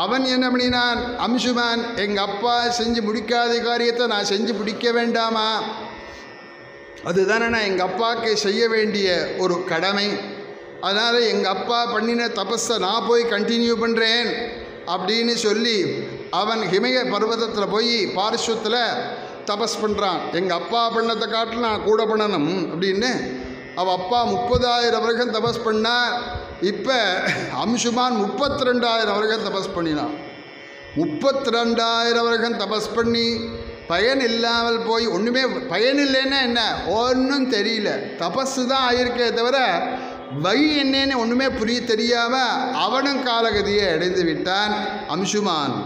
அவன் என்ன பண்ணினான்? அம்சுமான், எங்கள் அப்பா செஞ்சு முடிக்காத காரியத்தை நான் செஞ்சு முடிக்க வேண்டாமா? அதுதானே நான் எங்கள் அப்பாவுக்கு செய்ய வேண்டிய ஒரு கடமை. அதனால் எங்கள் அப்பா பண்ணின தபஸை நான் போய் கண்டினியூ பண்ணுறேன் அப்படின்னு சொல்லி அவன் ஹிமய பர்வதத்தில் போய் பார்ஸ்வத்தில் தபஸ் பண்ணுறான். எங்கள் அப்பா பண்ணதை காட்டில் நான் கூட பண்ணணும் அப்படின்னு. அவள் அப்பா 30,000 வருஷம் தபஸ் பண்ணால் இப்போ அம்சுமான் 32,000 வருஷம் தபஸ் பண்ணினான். 32,000 வருஷம் தபஸ் பண்ணி பயன் இல்லாமல் போய் ஒன்றுமே பயன் இல்லைன்னா என்ன, ஒன்றும் தெரியல. தபஸு தான் ஆயிருக்கே தவிர வழி என்னன்னு ஒன்றுமே தெரியாமல் அவனும் காலகதியை அடைந்து விட்டான் அம்சுமான்.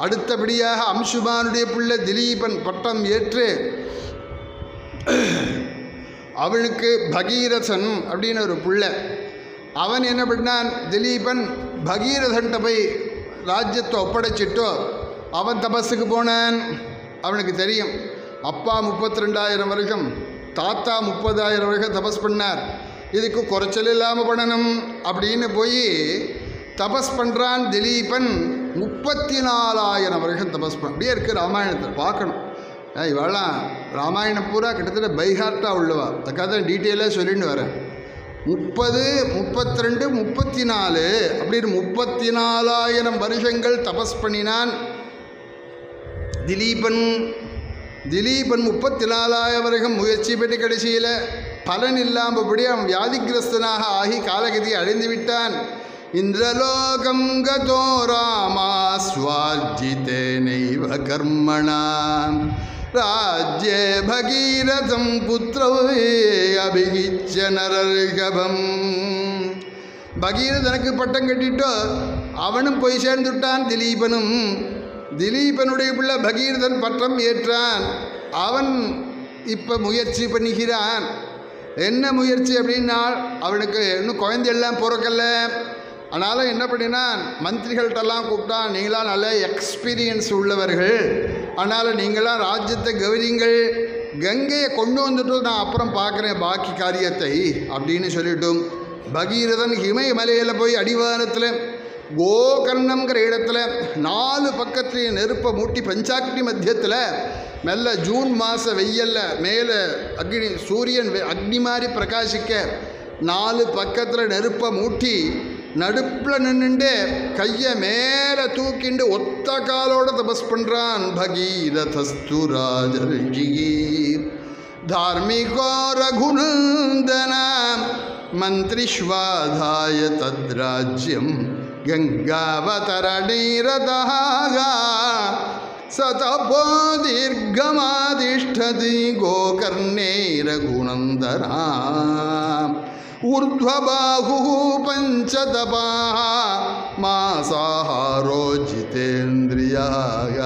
அடுத்தபடியாக அம்சுமானுடைய பிள்ளை திலீபன் பட்டம் ஏற்று அவனுக்கு பகீரதன் அப்படின்னு ஒரு பிள்ளை. அவன் என்ன பண்ணான்? திலீபன் பகீரதன்ட்ட போய் ராஜ்யத்தை ஒப்படைச்சிட்டோ அவன் தபஸுக்கு போனான். அவனுக்கு தெரியும் அப்பா 32,000 வருஷம், தாத்தா 30,000 வருஷம் தபஸ் பண்ணார், இதுக்கு குறைச்சல் இல்லாமல் பண்ணணும் அப்படின்னு போய் தபஸ் பண்ணுறான். திலீபன் 34,000 வருஷம் தபஸ் பண்ண. அப்படியே இருக்குது ராமாயணத்தில் பார்க்கணும். இவெல்லாம் ராமாயணம் பூரா கிட்டத்தட்ட பைஹார்ட்டாக உள்ளவா. அதுக்காக டீட்டெயிலாக சொல்லிட்டு வரேன். 30, 32, 34 அப்படின்னு 34,000 வருஷங்கள் தபஸ் பண்ணினான் திலீபன். 34,000 வருஷம் முயற்சி பெற்று கடைசியில் பலன் இல்லாமபடி அவன் வியாதிகிரஸ்தனாக ஆகி காலகதியை அடைந்து விட்டான். இந்திரலோகம் கதோ ராமா ஸ்வார்ஜிதேனைவ கர்மணா ராஜ்யே பகீரதம் புத்ரோ அபிகிச்ச நரர்கபம். பகீரதனுக்கு பட்டம் கட்டிட்டோ அவனும் போய் சேர்ந்துட்டான் திலீபனும். திலீபனுடைய பிள்ளை பகீரதன் பட்டம் ஏற்றான். அவன் இப்போ முயற்சி பண்ணுகிறான். என்ன முயற்சி அப்படின்னா அவனுக்கு இன்னும் குழந்தையெல்லாம் பிறக்கல. ஆனாலும் என்ன பண்ணினான், மந்திரிகள்கிட்டலாம் கூப்பிட்டான், நீங்களாம் நல்ல எக்ஸ்பீரியன்ஸ் உள்ளவர்கள், அதனால் நீங்களாம் ராஜ்யத்தை கவனிங்கள், கங்கையை கொண்டு வந்துட்டு நான் அப்புறம் பார்க்குறேன் பாக்கி காரியத்தை அப்படின்னு சொல்லிட்டும் பகீரதன் இமயமலையில் போய் அடிவாரத்தில் கோகர்ணம்ங்கிற இடத்துல 4 பக்கத்துலேயும் நெருப்பை மூட்டி பஞ்சாக்னி மத்தியத்தில் மெல்ல ஜூன் மாத வெயிலில் மேலே அக்னி சூரியன் அக்னி மாதிரி பிரகாசிக்க 4 பக்கத்தில் நெருப்பை மூட்டி நடுப்பில் நின்றுண்டு கையை மேலே தூக்கிண்டு ஒத்த காலோட தபஸ் பண்ணுறான் பகீரதஸ்து ராஜர்ஜி தார்மிகோ ரகுநந்தனா மந்திரிஷ்வாதாய தத்ராஜ்யம் கங்காவதரணீரதஹ சதபோ தீர்க்கமாதிஷ்டதி கோகர்ணே ரகுநந்தனா ஊர்த்வபாஹு பஞ்சதபாஹ மாசாஹாரோ ஜிதேந்திரியாய.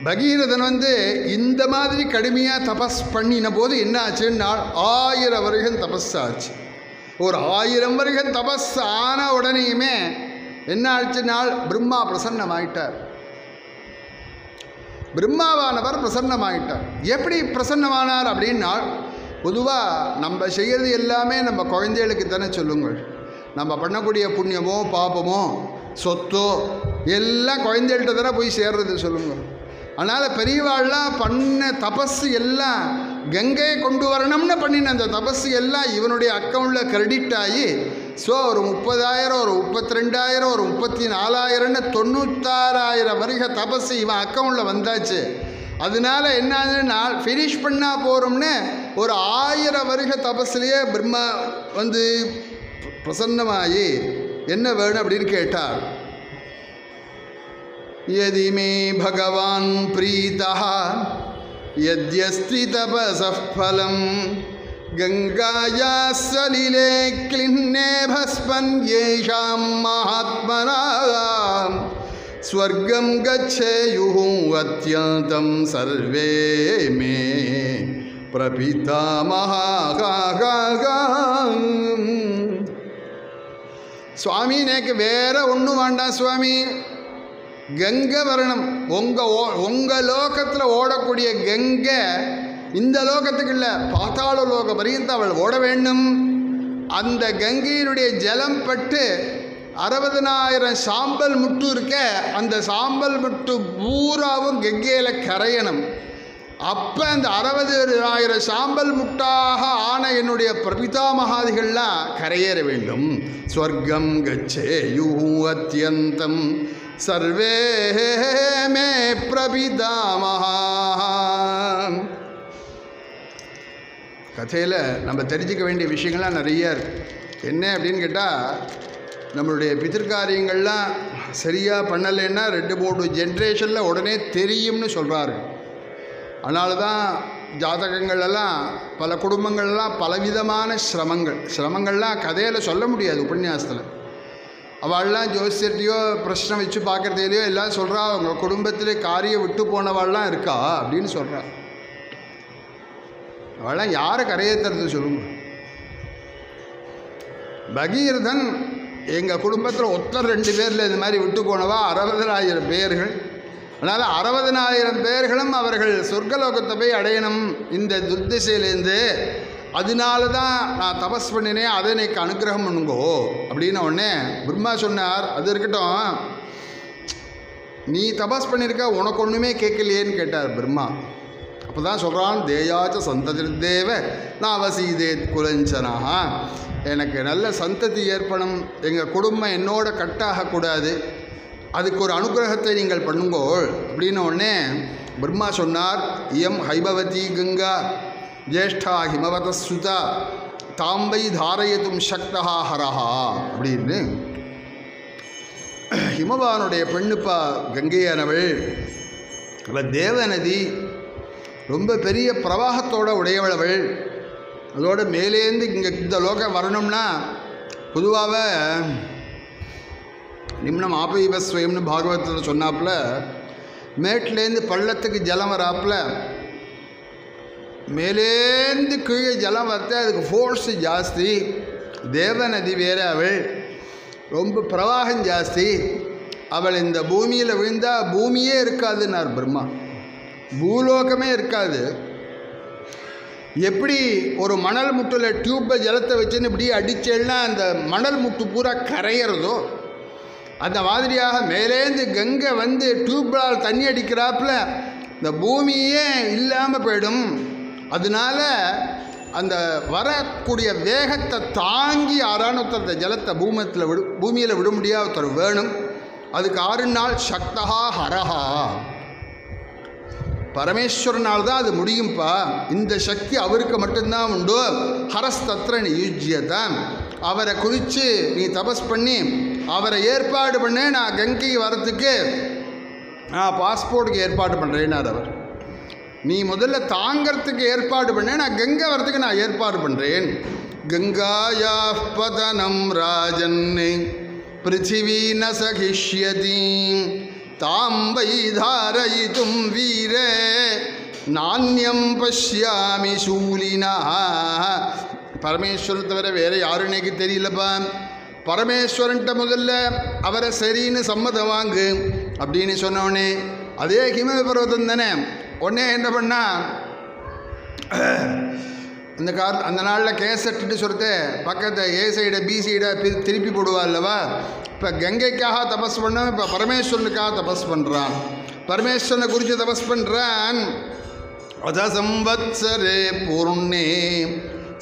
பகீரதன் இந்த மாதிரி கடுமையாக தபஸ் பண்ணின போது என்ன ஆச்சுன்னா 1000 வருஷம் தபஸ் ஆச்சு. ஒரு 1000 வருஷம் தபஸ் ஆன உடனேயுமே என்ன ஆச்சுனால் பிரம்மா பிரசன்னமாயிட்டார். பிரம்மாவானவர் பிரசன்னமாயிட்டார். எப்படி பிரசன்னமானார் அப்படின்னா, பொதுவாக நம்ம செய்கிறது எல்லாமே நம்ம குழந்தைகளுக்கு தானே சொல்லுங்கள். நம்ம பண்ணக்கூடிய புண்ணியமோ பாப்பமோ சொத்தோ எல்லாம் குழந்தைகள்கிட்ட தானே போய் சேர்றது சொல்லுங்கள். அதனால் பெரியவாள்லாம் பண்ண தபஸ் எல்லாம் கங்கையை கொண்டு வரணும்னு பண்ணின அந்த தபஸ் எல்லாம் இவனுடைய அக்கௌண்ட்டில் கிரெடிட் ஆகி ஸோ ஒரு 30,000 ஒரு 32,000 ஒரு 34,000ன்னு 96,000 வருஷ தபஸ் இவன் அக்கௌண்ட்டில் வந்தாச்சு. அதனால என்னன்னா ஃபினிஷ் பண்ணால் போகிறோம்னு ஒரு 1000 வருஷ தபஸ்லேயே பிரம்மா பிரசன்னமாகி என்ன வேணும் அப்படின்னு கேட்டார். யதி மே பகவான் பிரீதः யத்யஸ்தி தபஸः ஃபலம் கங்காயாः சலிலே க்ளின்னே பஸ்மன் யேஷாம் மகாத்மனாம் ஸ்வர்கம் கச்சேயுः அத்யந்தம் சர்வே மே பிரபிதாமஹः. சுவாமி எனக்கு வேற ஒன்றும் வேண்டாம் சுவாமி, கங்கை வரணும். உங்கள் லோகத்தில் ஓடக்கூடிய கங்கை இந்த லோகத்துக்கு இல்லை, பாதாள லோக பரியந்த அவள் ஓட வேண்டும். அந்த கங்கையினுடைய ஜலம் பட்டு 60,000 சாம்பல் முட்டு இருக்க, அந்த சாம்பல் முட்டு பூராவும் கங்கையில் கரையணும். அப்போ அந்த 60,000 சாம்பல் முட்டாக ஆன என்னுடைய பிரபிதாமகாதிகள்லாம் கரையேற வேண்டும். ஸ்வர்க்கம் கச்சேயு அத்யந்தம் சர்வே மே பிரபிதாமஹா. கதையில் நம்ம தெரிஞ்சிக்க வேண்டிய விஷயங்கள்லாம் நிறைய இருக்குது. என்ன அப்படின்னு கேட்டால், நம்மளுடைய பித்திருக்காரியங்கள்லாம் சரியாக பண்ணலைன்னா 2-3 ஜென்ரேஷனில் உடனே தெரியும்னு சொல்கிறாரு. அதனால தான் ஜாதகங்களெல்லாம் பல குடும்பங்கள்லாம் பலவிதமான சிரமங்கள்லாம் கதையில் சொல்ல முடியாது. உபன்யாசத்தில் அவள்லாம் ஜோசியர்ட்டையோ பிரச்சனை வச்சு பார்க்குறதுலையோ எல்லாம் சொல்கிறா, அவங்க குடும்பத்தில் காரியம் விட்டு போனவாள்லாம் இருக்கா அப்படின்னு சொல்கிறா. அவள்லாம் யாரை கரையேற்றுறது சொல்லுங்க. பகீரதன் எங்கள் குடும்பத்தில் ஒருத்தர் 2 பேரில் இது மாதிரி விட்டு போனவா 60,000 பேர்கள். அதனால் 60,000 பேர்களும் அவர்கள் சொர்க்கலோகத்தை போய் அடையணும் இந்த துர்திசையிலேருந்து. அதனால தான் நான் தபஸ் பண்ணினேன், அதை எனக்கு அனுகிரகம் பண்ணுங்கோ அப்படின்னு உடனே பிரம்மா சொன்னார், அது இருக்கட்டும், நீ தபஸ் பண்ணியிருக்க, உனக்கு ஒன்றுமே கேட்கலையேன்னு கேட்டார் பிரம்மா. அப்போ தான் சொல்கிறான், தேயாச்ச சந்ததிர்தேவ நான் வசீதே குலஞ்சனா, எனக்கு நல்ல சந்ததி ஏற்படும், எங்கள் குடும்பம் என்னோட கட்டாகக்கூடாது, அதுக்கு ஒரு அனுகிரகத்தை நீங்கள் பண்ணுங்கோள் அப்படின்னு உடனே பிரம்மா சொன்னார், இயம் ஹைபவதி கங்கா ஜேஷ்டா ஹிமவத சுதா தாம்பை தாரயதும் சக்தா ஹரஹா அப்படின்னு. ஹிமவானுடைய பெண்ணுப்பா கங்கையானவள், அவள் தேவநதி, ரொம்ப பெரிய பிரவாகத்தோட உடையவளவள். அதோட மேலேருந்து இங்கே இந்த லோகம் வரணும்னா பொதுவாக நிம்னம் ஆபைவஸ்வயம்னு பாகவதத்தில் சொன்னாப்புல, மேட்லேருந்து பள்ளத்துக்கு ஜலம் வராப்புல, மேலேருந்து கீழே ஜலம் வரத்த அதுக்கு ஃபோர்ஸு ஜாஸ்தி. தேவநதி வேற, அவள் ரொம்ப பிரவாகம் ஜாஸ்தி. அவள் இந்த பூமியில் விழுந்தால் பூமியே இருக்காதுன்னார் பிரம்மா, பூலோகமே இருக்காது. எப்படி ஒரு மணல் முட்டில் டியூப்பை ஜலத்தை வச்சுன்னு இப்படி அடிச்சேன்னா அந்த மணல் முட்டு பூரா கரையிறதோ, அந்த மாதிரியாக மேலேந்து கங்கை வந்து டியூப்பால் தண்ணி அடிக்கிறாப்புல இந்த பூமியே இல்லாமல் போயிடும். அதனால அந்த வரக்கூடிய வேகத்தை தாங்கி யாரான ஒருத்தர் இந்த ஜலத்தை பூமியில் விட முடியாத ஒருத்தர் வேணும். அதுக்கு 6 நாள் சக்தஹா ஹரஹா, பரமேஸ்வரனால் தான் அது முடியும்ப்பா. இந்த சக்தி அவருக்கு மட்டும்தான் உண்டு. ஹரஸ்தத்ர நியுஜ்யதான், அவரை குறித்து நீ தபஸ் பண்ணி அவரை ஏற்பாடு பண்ண, நான் கங்கைக்கு வரத்துக்கு நான் பாஸ்போர்ட்டுக்கு ஏற்பாடு பண்ணுறேன்னார் அவர். நீ முதல்ல தாங்கிறதுக்கு ஏற்பாடு பண்ண, நான் கங்கை வரத்துக்கு நான் ஏற்பாடு பண்ணுறேன். கங்காயா பதனம் ராஜன் பிருத்திவி ந சகிஷ்யதி தாம்பை தாரயிதும் வீரே நானியம் பஷ்யாமி சூலினா. பரமேஸ்வரன் தவிர வேறு யாரும் எனக்கு தெரியலப்பா. பரமேஸ்வரன்ட்ட முதல்ல அவரை சரின்னு சம்மதம் வாங்கு அப்படின்னு சொன்னோடனே, அதே ஹிம பர்வதம் தானே. உடனே என்ன பண்ணா, அந்த நாளில் கேசட்டுன்னு சொல்லிட்டு பக்கத்தை ஏ சைடை பி சைடை திருப்பி போடுவா இல்லவா. இப்போ கங்கைக்காக தபஸ் பண்ண, இப்போ பரமேஸ்வரனுக்காக தபஸ் பண்ணுறான். பரமேஸ்வரனை குறித்து தபஸ் பண்ணுறான். அத சம்வத்சரே பூர்ணே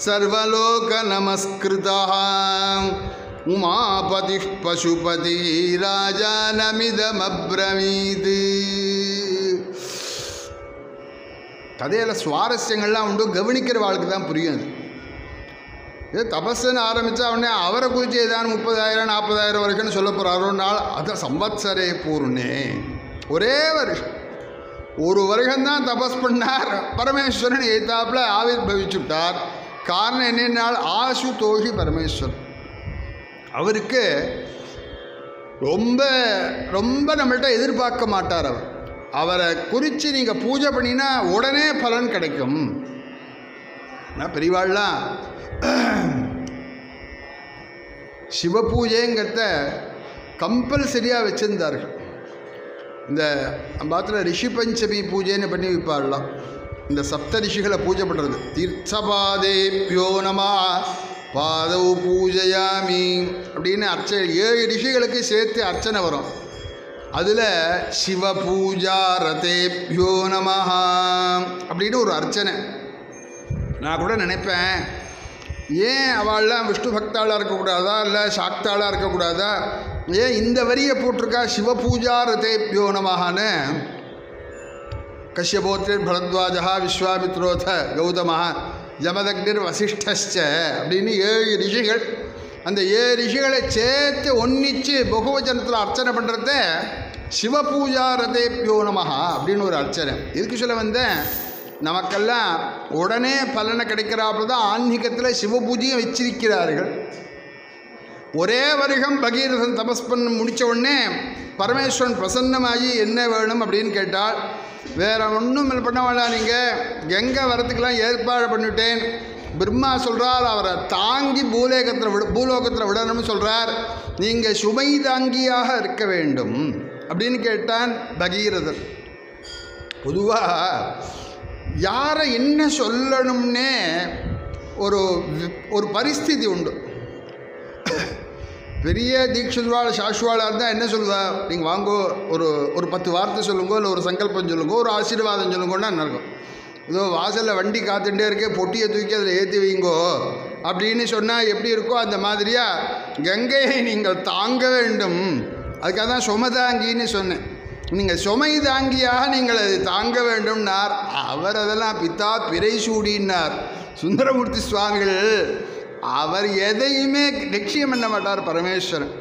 சர்வலோக நமஸ்கிருதா உமாபதி பசுபதி ராஜானமிதமப்ரவீத். கதையில் சுவாரஸ்யங்கள்லாம் உண்டு, கவனிக்கிற வாழ்க்கை தான் புரியும். அது இது தபஸ்ன்னு ஆரம்பித்தா உடனே அவரை குறித்து ஏதாவது 30,000 40,000 வரைக்கும்னு சொல்ல போகிறாரோ நாள். அதை சம்வத்சரே பூர்ணே, ஒரே வருஷம், ஒரு வருஷம்தான் தபஸ் பண்ணார். பரமேஸ்வரன் ஏத்தாப்பில் ஆவிர் பவிச்சுட்டார். காரணம் என்னென்னால் ஆசுதோஷி பரமேஸ்வரன். அவருக்கு ரொம்ப ரொம்ப நம்மள்கிட்ட எதிர்பார்க்க மாட்டார். அவரை குறித்து நீங்கள் பூஜை பண்ணினா உடனே பலன் கிடைக்கும். நான் பெரியவாள்லாம் சிவ பூஜைங்கிறத கம்பல்சரியாக வச்சுருந்தார்கள். இந்த பாத்தில் ரிஷி பஞ்சமி பூஜைன்னு பண்ணி வைப்பாடலாம். இந்த சப்த ரிஷிகளை பூஜை பண்ணுறது. தீர்த்தபாதேப்யோ நம பாதவு பூஜையாமி அப்படின்னு அர்ச்சனை 7 ரிஷிகளுக்கு சேர்த்து அர்ச்சனை வரும். அதில் சிவ பூஜா ரதேப்யோ நமஹா அப்படின்னு ஒரு அர்ச்சனை. நான் கூட நினைப்பேன், ஏன் அவள்லாம் விஷ்ணு பக்தாளாக இருக்கக்கூடாதா, இல்லை சாக்தாளாக இருக்கக்கூடாதா, ஏன் இந்த வரியை போட்டிருக்கா சிவ பூஜா ரதேப்யோ நமஹான்னு. கஷ்யபோத்ரிர் பரத்வாஜா விஸ்வாமித்ரோத கௌதமா ஜமதக்னிர் வசிஷ்டஸ்ச அப்படின்னு 7 ரிஷிகள். அந்த 7 ரிஷிகளை சேர்த்து ஒன்னிச்சு பகுவஜனத்தில் அர்ச்சனை பண்ணுறத சிவ பூஜா ரதேப்யோ நமஹா அப்படின்னு ஒரு அர்ச்சனை. இதுக்கு சொல்ல வந்தேன், நமக்கெல்லாம் உடனே பலனை கிடைக்கிறாப்புல தான் ஆன்மீகத்தில் சிவ பூஜையை வச்சிருக்கிறார்கள். ஒரே வருஷம் பகீரதன் தபஸ் பண்ண முடித்த உடனே பரமேஸ்வரன் பிரசன்னமாகி என்ன வேணும் அப்படின்னு கேட்டால், வேறு ஒன்றும் பண்ண வேண்டாம், நீங்கள் கங்கை வரத்துக்கெல்லாம் ஏற்பாடு பண்ணிவிட்டேன். பிரம்மா சொல்கிறார், அவரை தாங்கி பூலோகத்தில் விடணும்னு சொல்கிறார். நீங்கள் சுமை தாங்கியாக இருக்க வேண்டும் அப்படின்னு கேட்டான் பகீரதன். பொதுவாக யாரை என்ன சொல்லணும்னே ஒரு ஒரு பரிஸ்திதி உண்டு. பெரிய தீட்சித்வாள் சாஸ்வாளாக இருந்தால் என்ன சொல்லுவா, நீங்கள் வாங்கோ ஒரு 10 வார்த்தை சொல்லுங்கோ, இல்லை ஒரு சங்கல்பம் சொல்லுங்கோ, ஒரு ஆசீர்வாதம் சொல்லுங்கோன்னா நடக்கும். இதோ வாசலில் வண்டி காத்துட்டே இருக்கே, பொட்டியை தூக்கி அதில் ஏற்றி வைங்கோ அப்படின்னு சொன்னால் எப்படி இருக்கோ அந்த மாதிரியாக கங்கையை நீங்கள் தாங்க வேண்டும். அதுக்காக தான் சுமதாங்கின்னு சொன்னேன். நீங்கள் சுமை தாங்கியாக நீங்கள் அது தாங்க வேண்டும்னார். அவர் அதெல்லாம் பித்தா பிறை சூடினார் சுந்தரமூர்த்தி சுவாமிகள். அவர் எதையுமே லட்சியம் பண்ண மாட்டார் பரமேஸ்வரன்.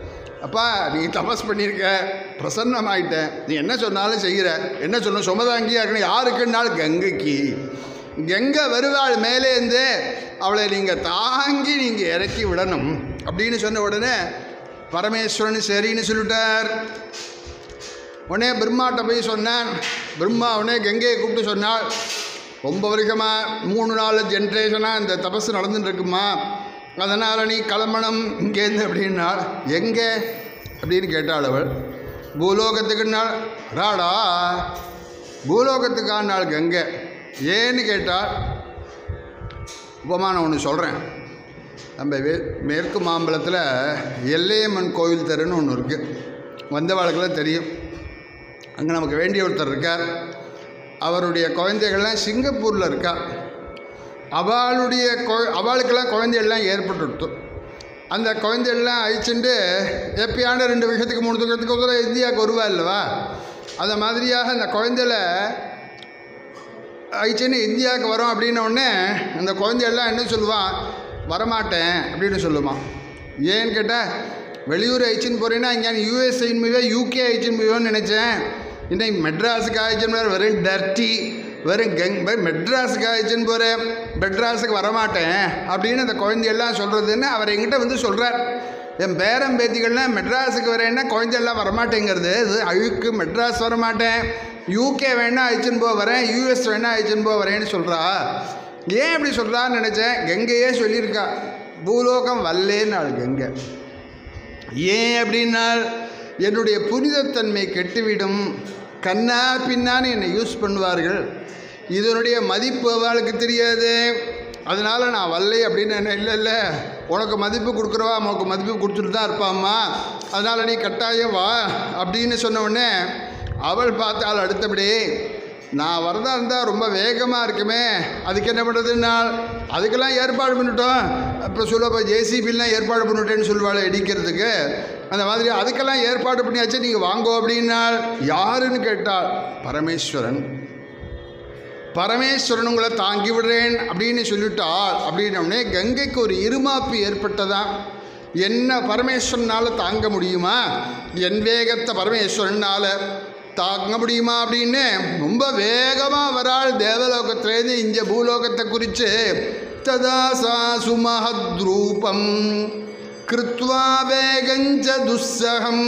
அப்பா நீ தபஸ் பண்ணியிருக்க, பிரசன்னமாயிட்டேன், நீ என்ன சொன்னாலும் செய்கிற, என்ன சொன்ன சுமதாங்கியாக இருக்கணும். யாருக்குன்னாலும் கங்கைக்கு. கங்கை வருவாள் மேலேருந்து, அவளை நீங்கள் தாங்கி நீங்கள் இறக்கி விடணும் அப்படின்னு சொன்ன உடனே பரமேஸ்வரன் சரின்னு சொல்லிட்டார். உடனே பிரம்மாட்ட போய் சொன்னான். பிரம்மா உடனே கங்கையை கூப்பிட்டு சொன்னாள், ரொம்ப வருஷமாக 3-4 ஜென்ரேஷனாக இந்த தபஸ் நடந்துட்டுருக்குமா, அதனால் நீ கிளம்பணும் இங்கேருந்து அப்படின்னாள். எங்கே அப்படின்னு கேட்டாள் அவள். பூலோகத்துக்குன்னாள். ராடா பூலோகத்துக்கானாள் கங்கை. ஏன்னு கேட்டால், உபமானம் ஒன்று சொல்கிறேன். நம்ம மேற்கு மாம்பலத்தில் எல்லையம்மன் கோவில் தெருன்னு ஒன்று இருக்குது. வந்தவாளுக்கெல்லாம் தெரியும். அங்கே நமக்கு வேண்டிய ஒருத்தர் இருக்கார். அவருடைய குழந்தைகள்லாம் சிங்கப்பூரில் இருக்கா. அவளுக்கெல்லாம் குழந்தைகள்லாம் ஏற்பட்டுடுத்து. அந்த குழந்தைகள்லாம் அழிச்சுட்டு எப்பயாண்டு 2 வருஷத்துக்கு 3 வருஷத்துக்கு ஒரு இந்தியாவுக்கு வருவா இல்லவா, அந்த மாதிரியாக அந்த குழந்தைகளை அழிச்சுன்னு இந்தியாவுக்கு வரோம் அப்படின்னோடனே அந்த குழந்தைகள்லாம் என்ன சொல்லுவான், வரமாட்டேன் அப்படின்னு சொல்லுவான். ஏன்னு கேட்டால், வெளியூர் அழிச்சுன்னு போகிறேன்னா இங்கே யூஎஸ் அழிச்சுன்னு போய் யூகே அழிச்சுன்னு போயோன்னு நினச்சேன். இன்னைக்கு மெட்ராஸுக்கு ஆயிடுச்சுன்னு போகிற வெறும் டர்ட்டி, வெறும் மெட்ராஸுக்கு ஆயிடுச்சுன்னு போகிறேன், மெட்ராஸுக்கு வரமாட்டேன் அப்படின்னு அந்த குழந்தையெல்லாம் சொல்கிறதுன்னு அவர் எங்கிட்ட வந்து சொல்கிறார். என் பேரம் பேத்திகள்லாம் மெட்ராஸுக்கு வரேன்னா குழந்தையெல்லாம் வரமாட்டேங்கிறது, இது அழுக்கு, மெட்ராஸ் வரமாட்டேன், யூகே வேணா அழிச்சுன்னு போக வரேன், யூஎஸ் வேணா அழிச்சுன்னு போக வரேன்னு சொல்கிறா. ஏன் அப்படி சொல்கிறான்னு நினச்சேன். கங்கையே சொல்லியிருக்கா, பூலோகம் வல்லேன்னாள் கங்கை. ஏன் அப்படின்னால், என்னுடைய புனிதத்தன்மை கெட்டுவிடும், கண்ணா பின்னான்னு என்னை யூஸ் பண்ணுவார்கள், இதனுடைய மதிப்பு அவளுக்கு தெரியாது, அதனால் நான் வல்லை அப்படின்னு. என்ன இல்லை உனக்கு மதிப்பு கொடுக்குறவா உனக்கு மதிப்பு கொடுத்துட்டு தான் இருப்பாம்மா, அதனால் நீ கட்டாயம் வா அப்படின்னு சொன்ன உடனே அவள் பார்த்தாள். அடுத்தபடி நான் வரதா இருந்தால் ரொம்ப வேகமாக இருக்குமே, அதுக்கு என்ன பண்ணுறதுன்னா அதுக்கெல்லாம் ஏற்பாடு பண்ணிட்டோம். இப்போ சொல்லுவா ஜேசிபிலாம் ஏற்பாடு பண்ணிட்டேன்னு சொல்லுவாள் இடிக்கிறதுக்கு. அந்த மாதிரி அதுக்கெல்லாம் ஏற்பாடு பண்ணியாச்சு, நீங்கள் வாங்கோ அப்படின்னால். யாருன்னு கேட்டால் பரமேஸ்வரன். பரமேஸ்வரன் உங்களை தாங்கி விடுறேன் அப்படின்னு சொல்லிட்டாள். அப்படின்னோடனே கங்கைக்கு ஒரு இருமாப்பு ஏற்பட்டதான். என்ன பரமேஸ்வரனால் தாங்க முடியுமா, என் வேகத்தை பரமேஸ்வரனால் தாங்க முடியுமா அப்படின்னு ரொம்ப வேகமாக வராள் தேவலோகத்திலேருந்து இங்கே பூலோகத்தை குறித்து. ததா சா சுமஹத்ரூபம் கிருத்வா வேகஞ்ச துஸ்ஸகம்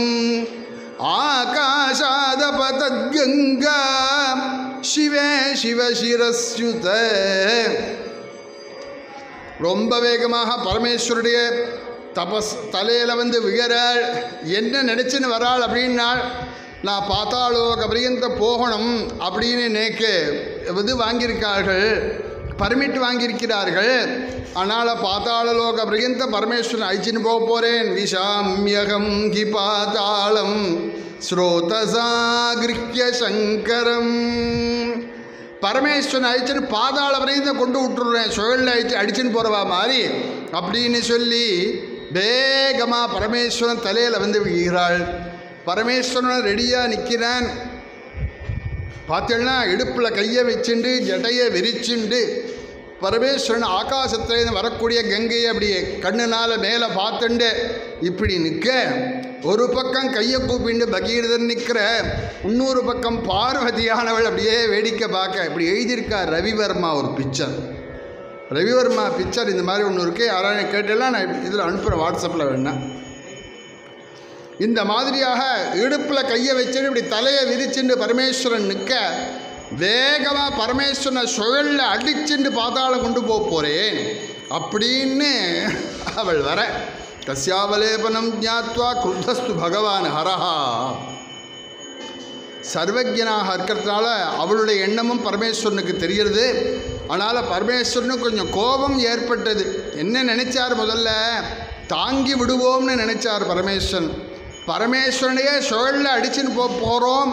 ஆகாஷாதபதத்கங்கா சிவே சிவசிரஸ்யுத. ரொம்ப வேகமாக பரமேஸ்வருடைய தலையில் வந்து விகராள். என்ன நினச்சின்னு வராள் அப்படின்னாள், நான் பாத்தாளோக பரியந்த போகணும் அப்படின்னு நேக்கு இது வாங்கியிருக்கார்கள், பர்மிட் வாங்கியிருக்கிறார்கள். ஆனால் பாத்தாளலோக பரியந்த பரமேஸ்வரன் அழிச்சின்னு போக போகிறேன். விஷாமியகம் ஹி பாத்தாளம் ஸ்ரோதசா கிருஹ்ய சங்கரம். பரமேஸ்வரன் அழிச்சுன்னு பாதாள வரையும் கொண்டு விட்டுடுறேன், சுழலில் அடிச்சுன்னு போகிறவா மாதிரி அப்படின்னு சொல்லி வேகமாக பரமேஸ்வரன் தலையில் வந்து விழுகிறாள். பரமேஸ்வரன் ரெடியாக நிற்கிறான். பார்த்தீங்கன்னா இடுப்பில் கையை வச்சுண்டு ஜடையை விரிச்சுண்டு பரமேஸ்வரன் ஆகாசத்துலேருந்து வரக்கூடிய கங்கையை அப்படியே கண்ணுனால் மேலே பார்த்துண்டு இப்படி நிற்க, ஒரு பக்கம் கையை கூப்பிண்டு பகீரதன் நிற்கிற, இன்னொரு பக்கம் பார்வதியானவள் அப்படியே வேடிக்கை பார்க்க. இப்படி எழுதியிருக்கார் ரவிவர்மா ஒரு பிக்சர். ரவிவர்மா பிக்சர் இந்த மாதிரி ஒன்று இருக்குது. யாராவது கேட்டெல்லாம் நான் இதில் அனுப்புகிறேன், வாட்ஸ்அப்பில் வேணா. இந்த மாதிரியாக இடுப்பில் கையை வச்சுட்டு இப்படி தலையை விரிச்சுட்டு பரமேஸ்வரன் நிற்க, வேகமாக பரமேஸ்வரனை சுழலில் அடிச்சுட்டு பாதாளம் கொண்டு போகிறேன் அப்படின்னு அவள் வர. கஸ்யாவலேபனம் ஜாத்வா குருத்தஸ்து பகவான் ஹரஹா. சர்வஜனாக இருக்கிறதுனால அவளுடைய எண்ணமும் பரமேஸ்வரனுக்கு தெரிகிறது. அதனால் பரமேஸ்வரனுக்கு கொஞ்சம் கோபம் ஏற்பட்டது. என்ன நினைச்சார்? முதல்ல தாங்கி விடுவோம்னு நினைச்சார் பரமேஸ்வரன். பரமேஸ்வரனையே சுழலில் அடிச்சுன்னு போகிறோம்,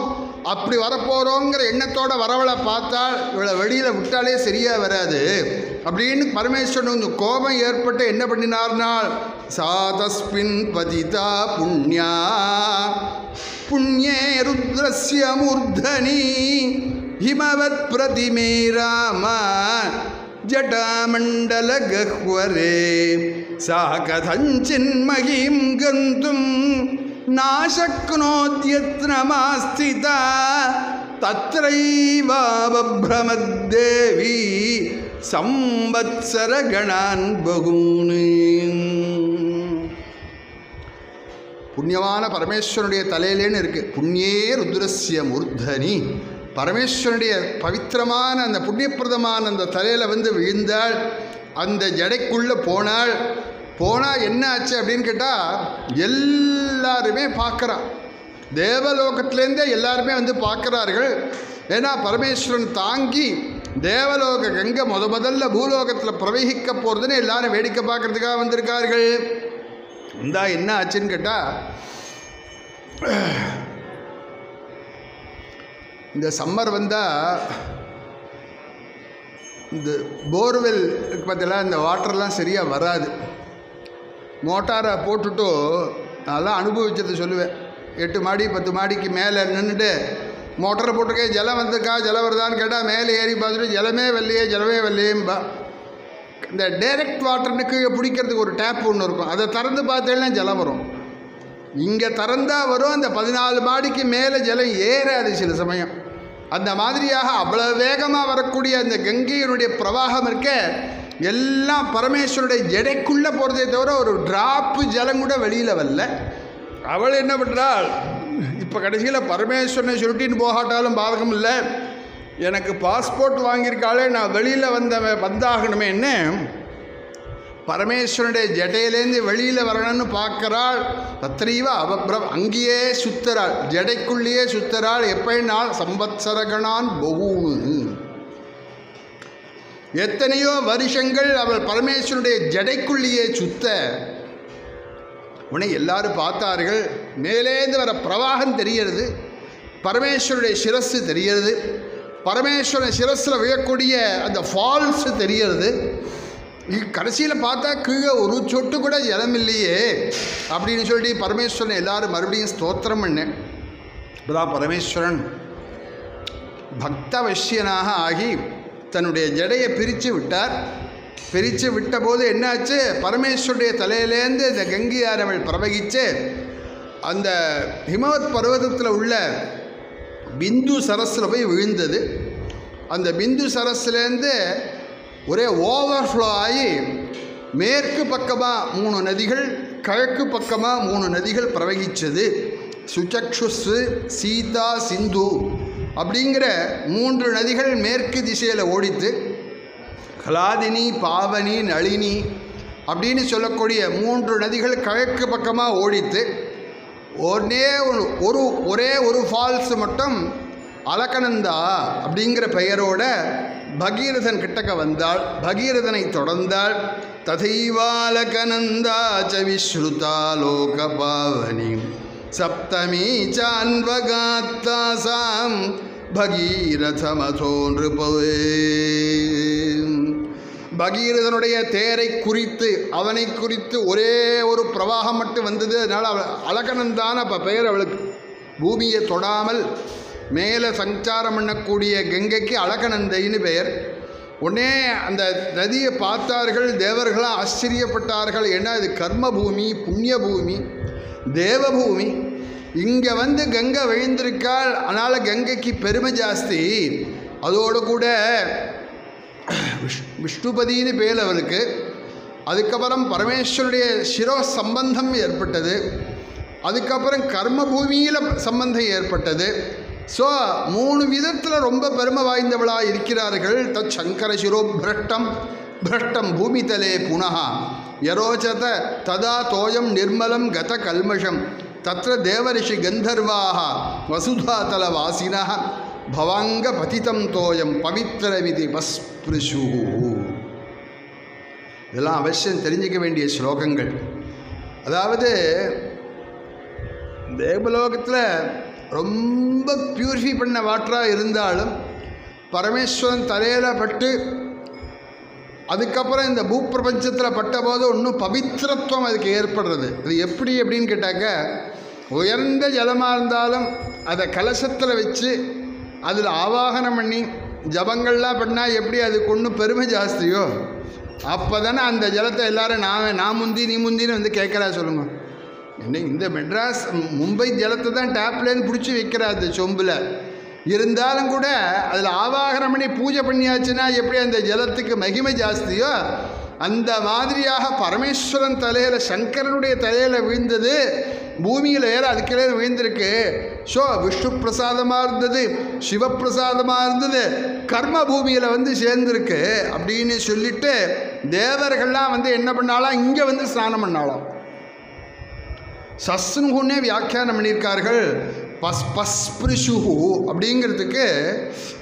அப்படி வரப்போகிறோங்கிற எண்ணத்தோட வரவளை பார்த்தால் இவளை வெளியில் விட்டாலே சரியாக வராது அப்படின்னு பரமேஸ்வரன் கொஞ்சம் கோபம் ஏற்பட்டு என்ன பண்ணினார்னால், சாதஸ்மின் பதிதா புண்ணியா புண்ணியே ருத்ரஸ்ய மூர்தனி ஹிமவத் பிரதிமே ராம ஜடாமண்டல கஹ்வரே சா கதஞ்சின்மகிம் கந்தும் நாசக்னோத்யத்னமாஸ்திதா தத்ரைவாபப்ரமத்தேவி சம்பத்சர கணான் பகூனி. புண்ணியமான பரமேஸ்வரனுடைய தலையிலேன்னு இருக்கு. புண்ணியே ருத்ரஸ்ய மூர்தனி. பரமேஸ்வரனுடைய பவித்திரமான அந்த புண்ணியப்பிரதமான அந்த தலையில் வந்து விழுந்தாள். அந்த ஜடைக்குள்ளே போனால் என்ன ஆச்சு அப்படின்னு கேட்டால், எல்லாருமே பார்க்குறான். தேவலோகத்திலேருந்தே எல்லாருமே வந்து பார்க்குறார்கள். ஏன்னா பரமேஸ்வரன் தாங்கி தேவலோக கங்கை முதல்ல பூலோகத்தில் பிரவகிக்க போகிறதுன்னு எல்லாரும் வேடிக்கை பார்க்குறதுக்காக வந்திருக்கார்கள். இந்தா என்ன ஆச்சுன்னு கேட்டால், இந்த சம்மர் வந்தால் இந்த போர்வெல் பார்த்தீங்களா, இந்த வாட்டர்லாம் சரியாக வராது. மோட்டாரை போட்டுட்டு நல்லா அனுபவிச்சதை சொல்லுவேன். 8 மாடி 10 மாடிக்கு மேலே நின்றுட்டு மோட்டரை போட்டுருக்கே ஜலம் வந்திருக்கா, ஜலம் வருதான்னு கேட்டால் மேலே ஏறி பார்த்துட்டு ஜலமே வெள்ளையேம்பா. இந்த டைரக்ட் வாட்டர்னு கீழே பிடிக்கிறதுக்கு ஒரு டேப் ஒன்று இருக்கும், அதை திறந்து பார்த்தேன்னா ஜலம் வரும். இங்கே திறந்தால் வரும், அந்த 14 மாடிக்கு மேலே ஜலம் ஏறாது சில சமயம். அந்த மாதிரியாக அவ்வளோ வேகமாக வரக்கூடிய அந்த கங்கையினுடைய பிரவாகம் இருக்க எல்லாம் பரமேஸ்வருடைய ஜடைக்குள்ளே போகிறதே தவிர ஒரு டிராப்பு ஜலம் கூட வெளியில் வரல. அவள் என்ன பண்ணுறாள், இப்போ கடைசியில் பரமேஸ்வரனை சுருட்டின்னு போகாட்டாலும் பாதகம் இல்லை, எனக்கு பாஸ்போர்ட் வாங்கியிருக்காளே, நான் வெளியில் வந்தாகணுமே என்ன, பரமேஸ்வரனுடைய ஜடையிலேருந்து வெளியில் வரணும்னு பார்க்குறாள். தத்ரீவ அவப்ரம், அங்கேயே சுத்தராள், ஜடைக்குள்ளேயே சுத்தராள். எப்படினால் சம்பத்சரகணான் பகூனு, எத்தனையோ வருஷங்கள் அவள் பரமேஸ்வரனுடைய ஜடைக்குள்ளேயே சுத்த. உடனே எல்லாரும் பார்த்தார்கள். மேலேந்து வர பிரவாகம் தெரிகிறது, பரமேஸ்வருடைய சிரஸ்ஸு தெரிகிறது, பரமேஸ்வரன் சிரஸில் விழக்கூடிய அந்த ஃபால்ஸு தெரிகிறது. கடைசியில் பார்த்தா கீழே ஒரு சொட்டு கூட ஜலம் இல்லையே அப்படின்னு சொல்லி பரமேஸ்வரன் எல்லாரும் மறுபடியும் ஸ்தோத்திரம் பண்ணேன். இப்போதான் பரமேஸ்வரன் பக்தவசியனாக ஆகி தன்னுடைய ஜடையை பிரித்து விட்டார். பிரித்து விட்ட போது என்னாச்சு, பரமேஸ்வருடைய தலையிலேருந்து இந்த கங்கையானவள் பிரவகித்து அந்த ஹிமவத் பர்வதத்தில் உள்ள பிந்து சரஸில் போய் விழுந்தது. அந்த பிந்து சரஸ்லேருந்து ஒரே ஓவர்ஃப்ளோ ஆகி மேற்கு பக்கமாக 3 நதிகள், கிழக்கு பக்கமாக 3 நதிகள் பிரவகிச்சது. சுச்சக்ஷுஸு, சீதா, சிந்து அப்படிங்கிற 3 நதிகள் மேற்கு திசையில் ஓடித்து. கலாதினி, பாவனி, நளினி அப்படின்னு சொல்லக்கூடிய 3 நதிகள் கிழக்கு பக்கமாக ஓடித்து. ஒரே ஒரு ஃபால்ஸ் மட்டும் அலகநந்தா அப்படிங்கிற பெயரோட பகீரதன் கிட்டக்க வந்தாள். பகீரதனை தொடர்ந்தாள். ததைவாலகநந்தா ச விஸ்ருதா லோக பாவனி சப்தமீ சான்வகாத்தாசாம் பகீரதமதோ நிருபவே. பகீரதனுடைய தேரை குறித்து, அவனை குறித்து ஒரே ஒரு பிரவாகம் மட்டும் வந்தது. அதனால் அவள் அலகநந்தான பெயர் அவளுக்கு. பூமியை தொடாமல் மேலே சஞ்சாரம் பண்ணக்கூடிய கங்கைக்கு அலகநந்தைன்னு பெயர். உடனே அந்த நதியை பார்த்தார்கள் தேவர்களாக ஆச்சரியப்பட்டார்கள். ஏன்னா இது கர்மபூமி, புண்ணிய பூமி, தேவபூமி. இங்கே வந்து கங்கை விழுந்திருக்காள். அதனால் கங்கைக்கு பெருமை ஜாஸ்தி. அதோடு கூட விஷ்ணுபதினு பேர் அவளுக்கு. அதுக்கப்புறம் பரமேஸ்வருடைய சிரோ சம்பந்தம் ஏற்பட்டது. அதுக்கப்புறம் கர்மபூமியில் சம்பந்தம் ஏற்பட்டது. ஸோ 3 விதத்தில் ரொம்ப பெருமை வாய்ந்தவளாக இருக்கிறார்கள். தத் சங்கர சிரோ பிரஷ்டம் பூமிதலே புனः யரோச்சத ததா தோயம் நிர்மலம் கத கல்மஷம் தத்ர தேவரிஷி கந்தர்வாக வசுதாதல வாசினः பவாங்க பதிதம் தோயம் பவித்திரமிதி பஸ்பிருஷு. இதெல்லாம் அவசியம் தெரிஞ்சிக்க வேண்டிய ஸ்லோகங்கள். அதாவது தேவலோகத்தில் ரொம்ப பியூரிஃபை பண்ண வாட்டராக இருந்தாலும் பரமேஸ்வரன் தலையில் பட்டு அதுக்கப்புறம் இந்த பூப்பிரபஞ்சத்தில் பட்ட போது ஒன்றும் பவித்திரத்துவம் அதுக்கு ஏற்படுறது. அது எப்படி அப்படின்னு கேட்டாக்க, உயர்ந்த ஜலமாக இருந்தாலும் அதை கலசத்தில் வச்சு அதில் ஆவாகனம் பண்ணி ஜபங்கள்லாம் பண்ணால் எப்படி அதுக்கு ஒன்றும் பெருமை ஜாஸ்தியோ, அப்போ தானே அந்த ஜலத்தை எல்லோரும் நான் முந்தி நீ முந்தின்னு வந்து கேட்குறா. சொல்லுங்க, என்ன இந்த மெட்ராஸ் மும்பை ஜலத்தை தான் டேப்லேருந்து பிடிச்சி வைக்கிறா அந்த சொம்பில். இருந்தாலும் கூட அதில் ஆவாகனம் பண்ணி பூஜை பண்ணியாச்சுன்னா எப்படி அந்த ஜலத்துக்கு மகிமை ஜாஸ்தியோ, அந்த மாதிரியாக பரமேஸ்வரன் தலையில் சங்கரனுடைய தலையில் விழுந்தது, பூமியில் ஏற அதுக்கிலே விழுந்திருக்கு. ஸோ விஷ்ணு பிரசாதமாக இருந்தது, சிவப்பிரசாதமாக இருந்தது, கர்ம பூமியில் வந்து சேர்ந்துருக்கு அப்படின்னு சொல்லிட்டு தேவர்கள்லாம் வந்து என்ன பண்ணாலும் இங்கே வந்து ஸ்நானம் பண்ணாலும். சஸ்னுகுன்னே வியாக்கியானம் பண்ணியிருக்கார்கள். பஸ்பிருஷு அப்படிங்கிறதுக்கு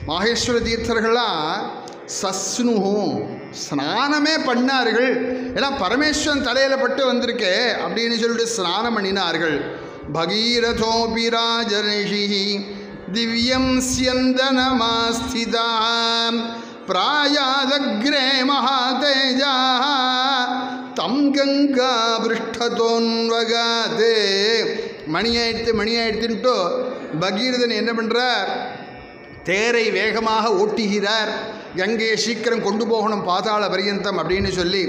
மாகேஸ்வர தீர்த்தர்கள்லாம் சஸ்னுகு ஸ்நானமே பண்ணார்கள். ஏன்னா பரமேஸ்வரன் தலையில் பட்டு வந்திருக்கே அப்படின்னு சொல்லிட்டு ஸ்நானம் பண்ணினார்கள். பகீரதோபி ராஜரிஷி திவ்யம் ஸ்யந்தனமாஸ்திதாம் பிராயாதக்ரே மகாதேஜா தம் கங்கா பிருஷ்டதோன்வகாதே. மணி ஆயிடுத்துன்ட்டு பகீரதன் என்ன பண்ணுறார், தேரை வேகமாக ஓட்டுகிறார். கங்கையை சீக்கிரம் கொண்டு போகணும் பாதாள பரியந்தம் அப்படின்னு சொல்லி.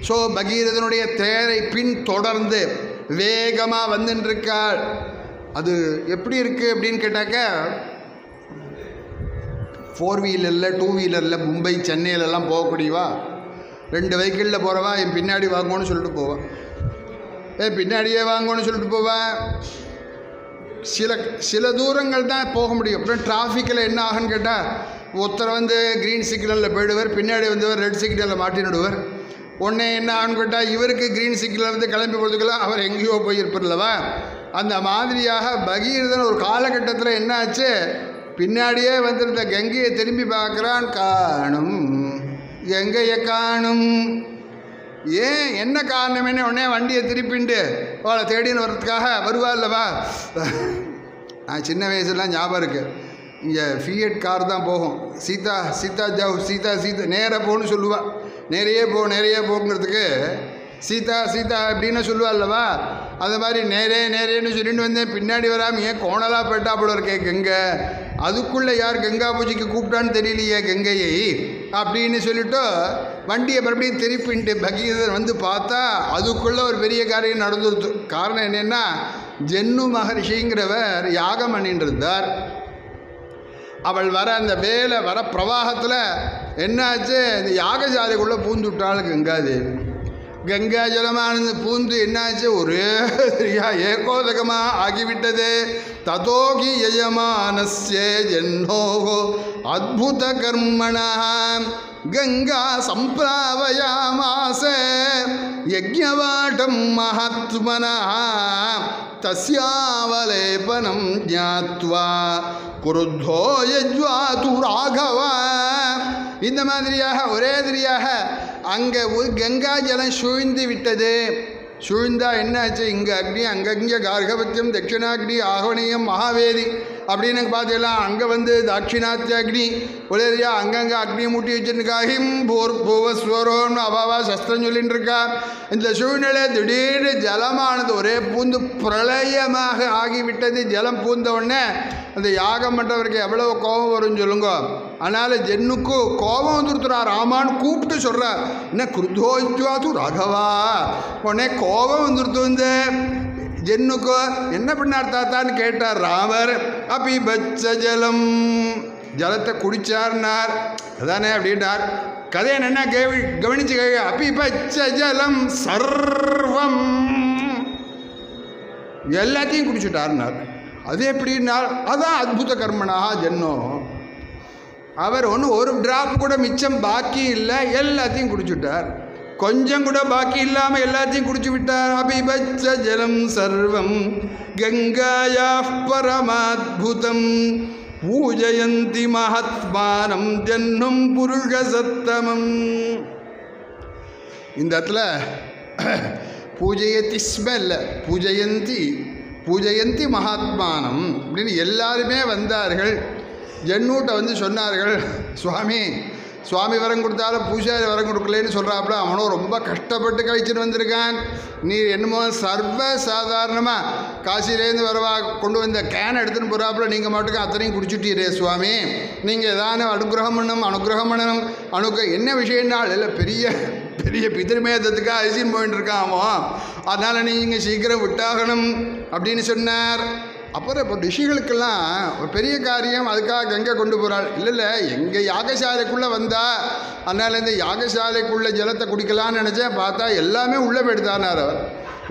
ஸோ பகீரதனுடைய தேரை பின் தொடர்ந்து வேகமாக வந்துட்டுருக்காள். அது எப்படி இருக்குது அப்படின்னு கேட்டாக்க, 4 வீலரில் 2 வீலரில் மும்பை சென்னையிலலாம் போகக்கூடியவா 2 வெஹிக்கிளில் போகிறவா என் பின்னாடி வாங்கணும்னு சொல்லிட்டு போவான், பின்னாடியே வாங்கணும்னு சொல்லிட்டு போவேன். சில தூரங்கள் தான் போக முடியும். அப்புறம் டிராஃபிக்கில் என்ன ஆகுன்னு கேட்டால், ஒருத்தர் வந்து க்ரீன் சிக்னலில் போயிடுவார், பின்னாடி வந்தவர் ரெட் சிக்னலில் மாட்டினுடுவார். உடனே என்ன ஆகுன்னு கேட்டால், இவருக்கு க்ரீன் சிக்னலில் வந்து கிளம்பி போகிறதுக்கெல்லாம் அவர் எங்கேயோ போயிருப்பில்லவா. அந்த மாதிரியாக பகீரதன் ஒரு காலகட்டத்தில் என்ன ஆச்சு, பின்னாடியே வந்திருந்த கங்கையை திரும்பி பார்க்குறான், காணும் கங்கையை காணும். ஏன் என்ன காரணமேனே உடனே வண்டியை திருப்பிண்டு அவளை தேடின்னு வர்றதுக்காக வருவா இல்லவா. நான் சின்ன வயசுலாம் ஞாபகம் இருக்குது, இங்கே ஃபியட் கார் தான் போகும். சீதா சீதா ஜவ் சீதா சீதா நேராக போகணும்னு சொல்லுவாள். நேரையே போங்கிறதுக்கு சீதா சீதா அப்படின்னு சொல்லுவா இல்லவா. அந்த மாதிரி நேரேன்னு சொல்லிட்டு வந்தேன், பின்னாடி வராமல் ஏன் கோணலாக போயிட்டா போல இருக்கே கங்கை. அதுக்குள்ளே யார் கங்கா பூஜைக்கு கூப்பிட்டான்னு தெரியலையே கங்கையை அப்படின்னு சொல்லிவிட்டு வண்டியை மறுபடியும் திருப்பின்ட்டு பகீரதன் வந்து பார்த்தா அதுக்குள்ளே ஒரு பெரிய காரியம் நடந்துருது. காரணம் என்னென்னா, ஜென்னு மகர்ஷிங்கிறவர் யாகம் பண்ணிட்டு இருந்தார். அவள் வர அந்த வேலை வர பிரவாகத்தில் என்னாச்சு, இந்த யாகசாலைக்குள்ளே பூந்து விட்டாள் கங்காதேவி. கங்கா ஜலமானது பூந்து என்னாச்சு, ஒரே ஏகோதகமாக ஆகிவிட்டது. ததோகி யஜமானஸ்ய ஜன்னோகோ அத்புத கர்மணா கங்கா சம்பிராவயாமாச யஜ்ஞவாட்டம் மகாத்மனா தஸ்யாவலேபனம் ஞாத்வா குருத்தோ யஜ்வாது ராகவா. இந்த மாதிரியாக ஒரே திரியாக அங்கே ஒரு கங்கா ஜலம் சூழ்ந்து விட்டது. சூழ்ந்தா என்னாச்சு, இங்கே அக்னி அங்கங்கே கார்கவத்தியம் தட்சிணாக்னி ஆகவனியம் மகாவேதி அப்படின்னு பார்த்தீங்கன்னா அங்கே வந்து தாட்சிணாத்திய அக்னி ஒரேரியா அங்கங்கே அக்னி மூட்டி வச்சுருக்கா. ஹிம் பூவஸ்வரோன்னு அவாவா சஸ்திரம் சொல்லிட்டு இருக்கா. இந்த சூழ்நிலை திடீர்னு ஜலமானது ஒரே பூந்து பிரளயமாக ஆகிவிட்டது. ஜலம் பூந்த உடனே அந்த யாகம் பண்ணுறவருக்கு எவ்வளோ கோபம் வரும்னு சொல்லுங்க. அதனால் ஜென்னுக்கு கோபம் வந்துருத்துறா. ராமான்னு கூப்பிட்டு சொல்கிறார், என்ன குருத்தோஜ்வாது ராகவா. உடனே கோபம் வந்துருத்து வந்து ஜென்னுக்கு என்ன பண்ணார் தாத்தான்னு கேட்டார் ராமர். அபிபச்ச ஜலம், ஜலத்தை குடிச்சார்னார் அதானே அப்படின்னார். கதையை என்ன கவனிச்சு அபிபச்ச ஜலம் சர்வம், எல்லாத்தையும் குடிச்சுட்டார்னார். அது எப்படின்னார், அதான் அத்புத கர்மனா ஜென்னோ. அவர் ஒரு டிராப் கூட மிச்சம் பாக்கி இல்லை, எல்லாத்தையும் குடிச்சுட்டார். கொஞ்சம் கூட பாக்கி இல்லாமல் எல்லாத்தையும் குடிச்சு விட்டார். அபிபச்ச ஜலம் சர்வம் கங்காயா பரமாத்புதம் பூஜயந்தி மகாத்மானம் ஜன்னும் புருஷ சத்தமம். இந்த இடத்துல பூஜயத்தி ஸ்மெல்ல பூஜயந்தி மகாத்மானம் அப்படின்னு எல்லாருமே வந்தார்கள். ஜன்னூட்டை வந்து சொன்னார்கள், சுவாமி வரம் கொடுத்தாலும் பூஜாரி வரம் கொடுக்கலன்னு சொல்கிறாப்புல. அவனும் ரொம்ப கஷ்டப்பட்டு கழிச்சுட்டு வந்திருக்கான். நீ என்னமோ சர்வ சாதாரணமாக காசிலேருந்து வரவா கொண்டு வந்த கேனை எடுத்துன்னு போகிறாப்புல நீங்கள் மட்டும் அத்தனையும் குடிச்சுட்டீரே சுவாமி, நீங்கள் ஏதான அனுகிரகம் பண்ணணும். என்ன விஷயம்னால் இல்லை பெரிய பிதிர்மேதத்துக்காக அரிசின்னு போயிட்டு இருக்காமோ, அதனால் நீங்கள் சீக்கிரம் விட்டாகணும் அப்படின்னு சொன்னார். அப்புறம் இப்போ ரிஷிகளுக்கெல்லாம் ஒரு பெரிய காரியம், அதுக்காக கங்கை கொண்டு போகிறாள். இல்லை எங்கள் யாகசாலைக்குள்ளே வந்தா, அதனால் இந்த யாகசாலைக்குள்ளே ஜலத்தை குடிக்கலான்னு நினச்சேன். பார்த்தா எல்லாமே உள்ளே போயிடுத்தானார் அவர்.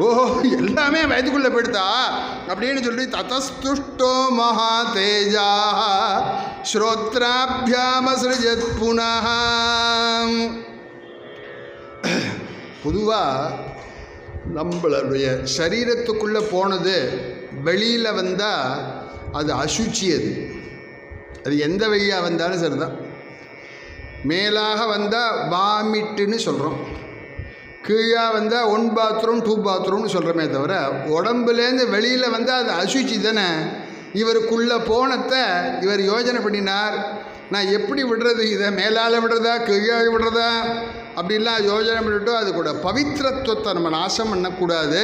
ஓஹோ, எல்லாமே வயதுக்குள்ளே போயிடுதா அப்படின்னு சொல்லி ததஸ்துஷ்டோ மகா தேஜா ஸ்ரோத்ராபியாமஸ்ருஜத் புனः. பொதுவாக நம்மளுடைய சரீரத்துக்குள்ளே போனது வெளியில் வந்தால் அது அசுச்சி. அது எந்த வழியாக வந்தாலும் சரிதான். மேலாக வந்தால் வாமிட்டுன்னு சொல்கிறோம், கீழாக வந்தால் 1 பாத்ரூம் 2 பாத்ரூம்னு சொல்கிறோமே தவிர, உடம்புலேருந்து வெளியில் வந்தால் அது அசுச்சி தானே. இவருக்குள்ளே போனத்தை இவர் யோஜனை பண்ணினார், நான் எப்படி விடுறது, இதை மேலால் விடுறதா கீழாக விடுறதா அப்படின்லாம் யோஜனை பண்ணிவிட்டு அது கூட பவித்திரத்துவத்தை நம்ம நாசம் பண்ணக்கூடாது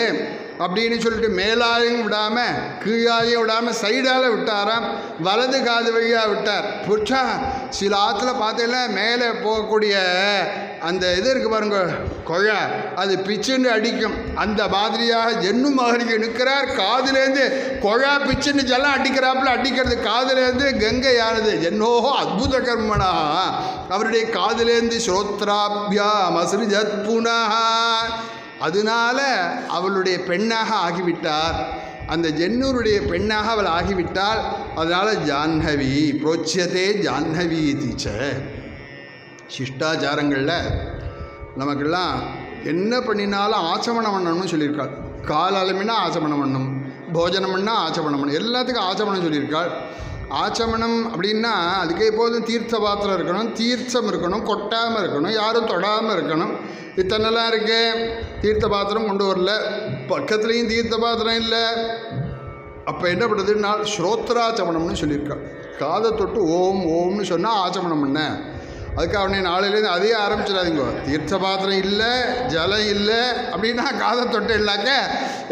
அப்படின்னு சொல்லிட்டு மேலாலையும் விடாமல் கீழாலையும் விடாமல் சைடால் விட்டாராம். வலது காது வழியாக விட்டார். புற்றா சில ஆற்றுல பார்த்தீங்கன்னா மேலே போகக்கூடிய அந்த இது இருக்குது பாருங்க, கொழா, அது பிச்சுன்னு அடிக்கும். அந்த மாதிரியாக ஜென்னு மகரிக்கு நிற்கிறார். காதுலேருந்து கொழா பிச்சுன்னு ஜலம் அடிக்கிறாப்புல அடிக்கிறது. காதுலேருந்து கங்கையானது ஜென்னோஹோ அத்புத கர்மனா, அவருடைய காதுலேருந்து ஸ்ரோத்ராபியாம் அஸ்ருஜத் புனः. அதனால அவளுடைய பெண்ணாக ஆகிவிட்டார். அந்த ஜென்னூருடைய பெண்ணாக அவள் ஆகிவிட்டாள். அதனால் ஜாஹ்னவி புரோச்சியதே ஜாஹ்னவி தீச்ச. சிஷ்டாச்சாரங்களில் நமக்கெல்லாம் என்ன பண்ணினாலும் ஆச்சமனம் பண்ணணும்னு சொல்லியிருக்காள். காலமினா ஆச்சமனம் பண்ணணும், போஜனம் பண்ணால் ஆச்சமனம் பண்ணணும், எல்லாத்துக்கும் ஆச்சமனம் சொல்லியிருக்காள். ஆச்சமனம் அப்படின்னா அதுக்கு எப்போதும் தீர்த்த பாத்திரம் இருக்கணும், தீர்த்தம் இருக்கணும், கொட்டாமல் இருக்கணும், யாரும் தொடாமல் இருக்கணும். இத்தனைலாம் இருக்கு. தீர்த்த பாத்திரம் கொண்டு வரல, பக்கத்துலேயும் தீர்த்த பாத்திரம் இல்லை. அப்போ என்ன பண்ணுறதுன்னா ஸ்ரோத்ராச்சமனம்னு சொல்லியிருக்காள். காதை தொட்டு ஓம் ஓம்னு சொன்னால் ஆச்சமனம் பண்ண. அதுக்காக அவனே நாளையிலேருந்து அதையே ஆரம்பிச்சிடாதீங்க. தீர்த்த பாத்திரம் இல்லை, ஜலம் இல்லை அப்படின்னா காதை தொட்டு இல்லாக்க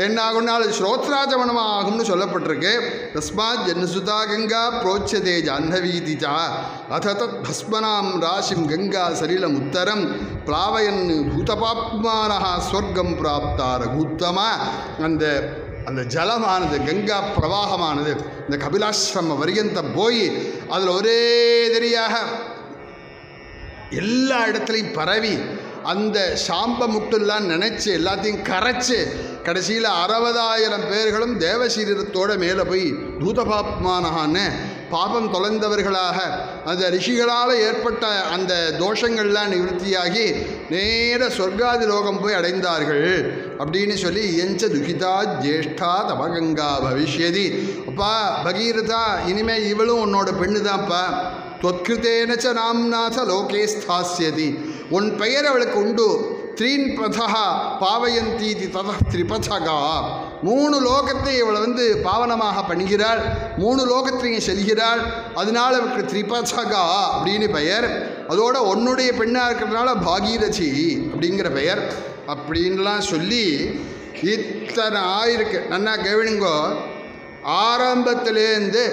என்ன ஆகும்னா அது ஸ்ரோத்ராச்சமனம் ஆகும்னு சொல்லப்பட்டிருக்கு. தஸ்மாத் ஜன்சுதா கங்கா புரோச்சியதே ஜாஹ்னவீதிச்சா அத தத் பஸ்மனாம் ராசிம் கங்கா சலிலம் உத்தரம் பிளாவயன் பூதபாப்மானஹா ஸ்வர்க்கம் பிராப்தா ரகுத்தமா. அந்த ஜலமானது கங்கா பிரவாகமானது இந்த கபிலாசிரம வரியந்தம் போய் அதில் ஒரே தெரியாக எல்லா இடத்துலையும் பரவி அந்த சாம்ப முட்டெல்லாம் நினச்சி எல்லாத்தையும் கரைச்சி கடைசியில் 60,000 பேர்களும் தேவசீரத்தோடு மேலே போய் தூதபாப்மானஹான்னு பாபம் தொலைந்தவர்களாக அந்த ரிஷிகளால் ஏற்பட்ட அந்த தோஷங்கள்லாம் நிவர்த்தியாகி நேர சொர்க்காதி லோகம் போய் அடைந்தார்கள் அப்படின்னு சொல்லி எஞ்ச துகிதா ஜேஷ்டா தபகங்கா பவிஷ்யதி. அப்பா பகீரதா, இனிமேல் இவளும் உன்னோட பெண்ணு தான்ப்பா. தொத்கிருத்தேனச்ச நாம்நாத லோகே ஸ்தாஸ்யதி. உன் பெயர் அவளுக்கு உண்டு. 3 பதா பாவயந்தீதி தத 3 பதகா. 3 லோகத்தை இவளை வந்து பாவனமாக பண்ணுகிறாள், 3 லோகத்தையும் செல்கிறாள். அதனால் அவளுக்கு 3 பதகா அப்படின்னு பெயர். அதோட உன்னுடைய பெண்ணாக இருக்கிறதுனால பாகீரதி அப்படிங்கிற பெயர் அப்படின்லாம் சொல்லி இத்தனை ஆயிருக்கு. நன்னா கவனிங்கோ. ஆரம்பத்திலேருந்து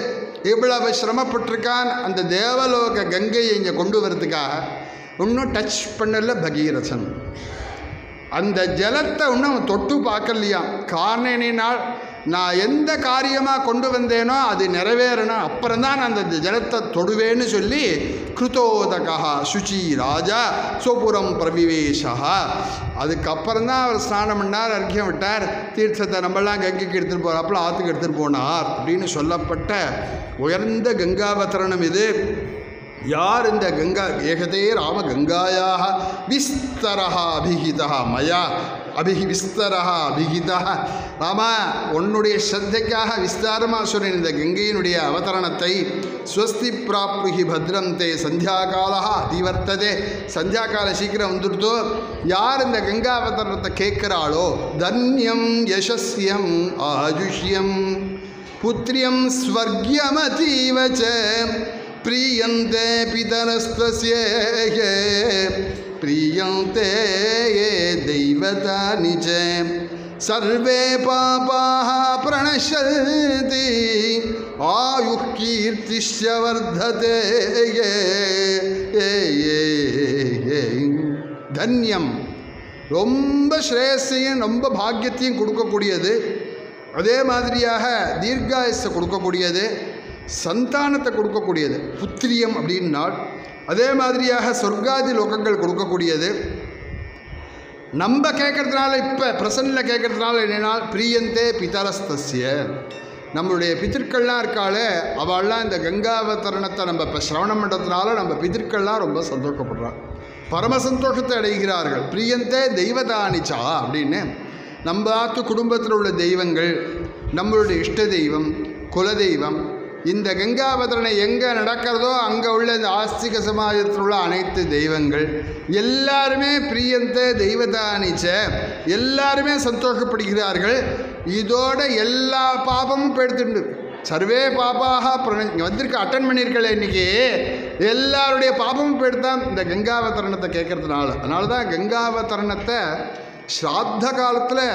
இவ்வளவு சிரமப்பட்டிருக்கான் அந்த தேவலோக கங்கையை இங்கே கொண்டு வரதுக்காக. இன்னும் டச் பண்ணல பகீரதன். அந்த ஜலத்தை இன்னும் தொட்டு பார்க்கலையாம். காரணம் என்னனால் நான் எந்த காரியமாக கொண்டு வந்தேனோ அது நிறைவேறணும், அப்புறம்தான் நான் அந்த ஜலத்தை தொடுவேன்னு சொல்லி கிருதோதகா சுச்சி ராஜா சோபுரம் பிரவிவேஷா. அதுக்கப்புறம்தான் அவர் ஸ்நானம் பண்ணார், அர்க்கியம் விட்டார், தீர்த்தத்தை நம்மளாம் கங்கைக்கு எடுத்துகிட்டு போகிறாப்புல ஆற்றுக்கு எடுத்துகிட்டு போனார் அப்படின்னு சொல்லப்பட்ட உயர்ந்த கங்காவதரணம் இது. யார் இந்த கங்கா ஏகதே ராம கங்காயாக விஸ்தரா அபிஹிதா மயா விஸ்தரா அபிகிதா. ராமா, உன்னுடைய ஸ்ரத்தைக்காக விஸ்தாரமாக சொன்னேன் இந்த கங்கையினுடைய அவதரணத்தை. ஸ்வஸ்தி பிராப்னுகி பத்ரந்தே சந்தியாகாலா அதிவர்த்ததே. சந்தியாகால சீக்கிரம் வந்துடுதோ. யார் இந்த கங்கா அவதரணத்தை கேட்குறாளோ தன்யம் யசஸ்யம் ஆஜுஷ்யம் புத்ரியம் ஸ்வர்கியமதீவச்ச பிரியந்தே பிதரஸ்தஸ்ய பிரியந்தே தெய்வதானி ச சர்வே பாபாः பிரணஷ்யந்தி ஆயுः கீர்த்திश्च வர்ததே. தன்யம் ரொம்ப ஸ்ரேயஸையும் ரொம்ப பாக்கியத்தையும் கொடுக்கக்கூடியது. அதே மாதிரியாக தீர்காயஸை கொடுக்கக்கூடியது, சந்தானத்தை கொடுக்கக்கூடியது. புத்திரியம் அப்படின்னால் அதே மாதிரியாக சொர்க்காதி லோகங்கள் கொடுக்கக்கூடியது. நம்ம கேட்கறதுனால இப்போ ப்ரெசண்டில் கேட்கறதுனால என்னென்னா பிரியந்தே பிதரஸ்தஸ்ய, நம்மளுடைய பித்திருக்கள்லாம் இருக்காளே அவள்லாம் இந்த கங்காவதரணத்தை நம்ம இப்போ சிரவணம் பண்ணுறதுனால நம்ம பித்திருக்கள்லாம் ரொம்ப சந்தோஷப்படுறாள், பரம சந்தோஷத்தை அடைகிறார்கள். பிரியந்தே தெய்வதானிச்சா அப்படின்னு நம்ம ஆத்து குடும்பத்தில் உள்ள தெய்வங்கள், நம்மளுடைய இஷ்ட தெய்வம், குலதெய்வம், இந்த கங்காவதரணை எங்கே நடக்கிறதோ அங்கே உள்ள இந்த ஆஸ்திக சமாஜத்தில் உள்ள அனைத்து தெய்வங்கள் எல்லாருமே பிரியந்த தெய்வதானிச்ச எல்லாருமே சந்தோஷப்படுகிறார்கள். இதோட எல்லா பாபமும் எடுத்துட்டு சர்வே பாபாக இங்கே வந்திருக்க அட்டன் பண்ணியிருக்கல இன்றைக்கி எல்லாருடைய பாபமும் எடுத்தான் இந்த கங்காவதரணத்தை கேட்கறதுனால. அதனால தான் கங்காவதரணத்தை ஸ்ராத்த காலத்தில்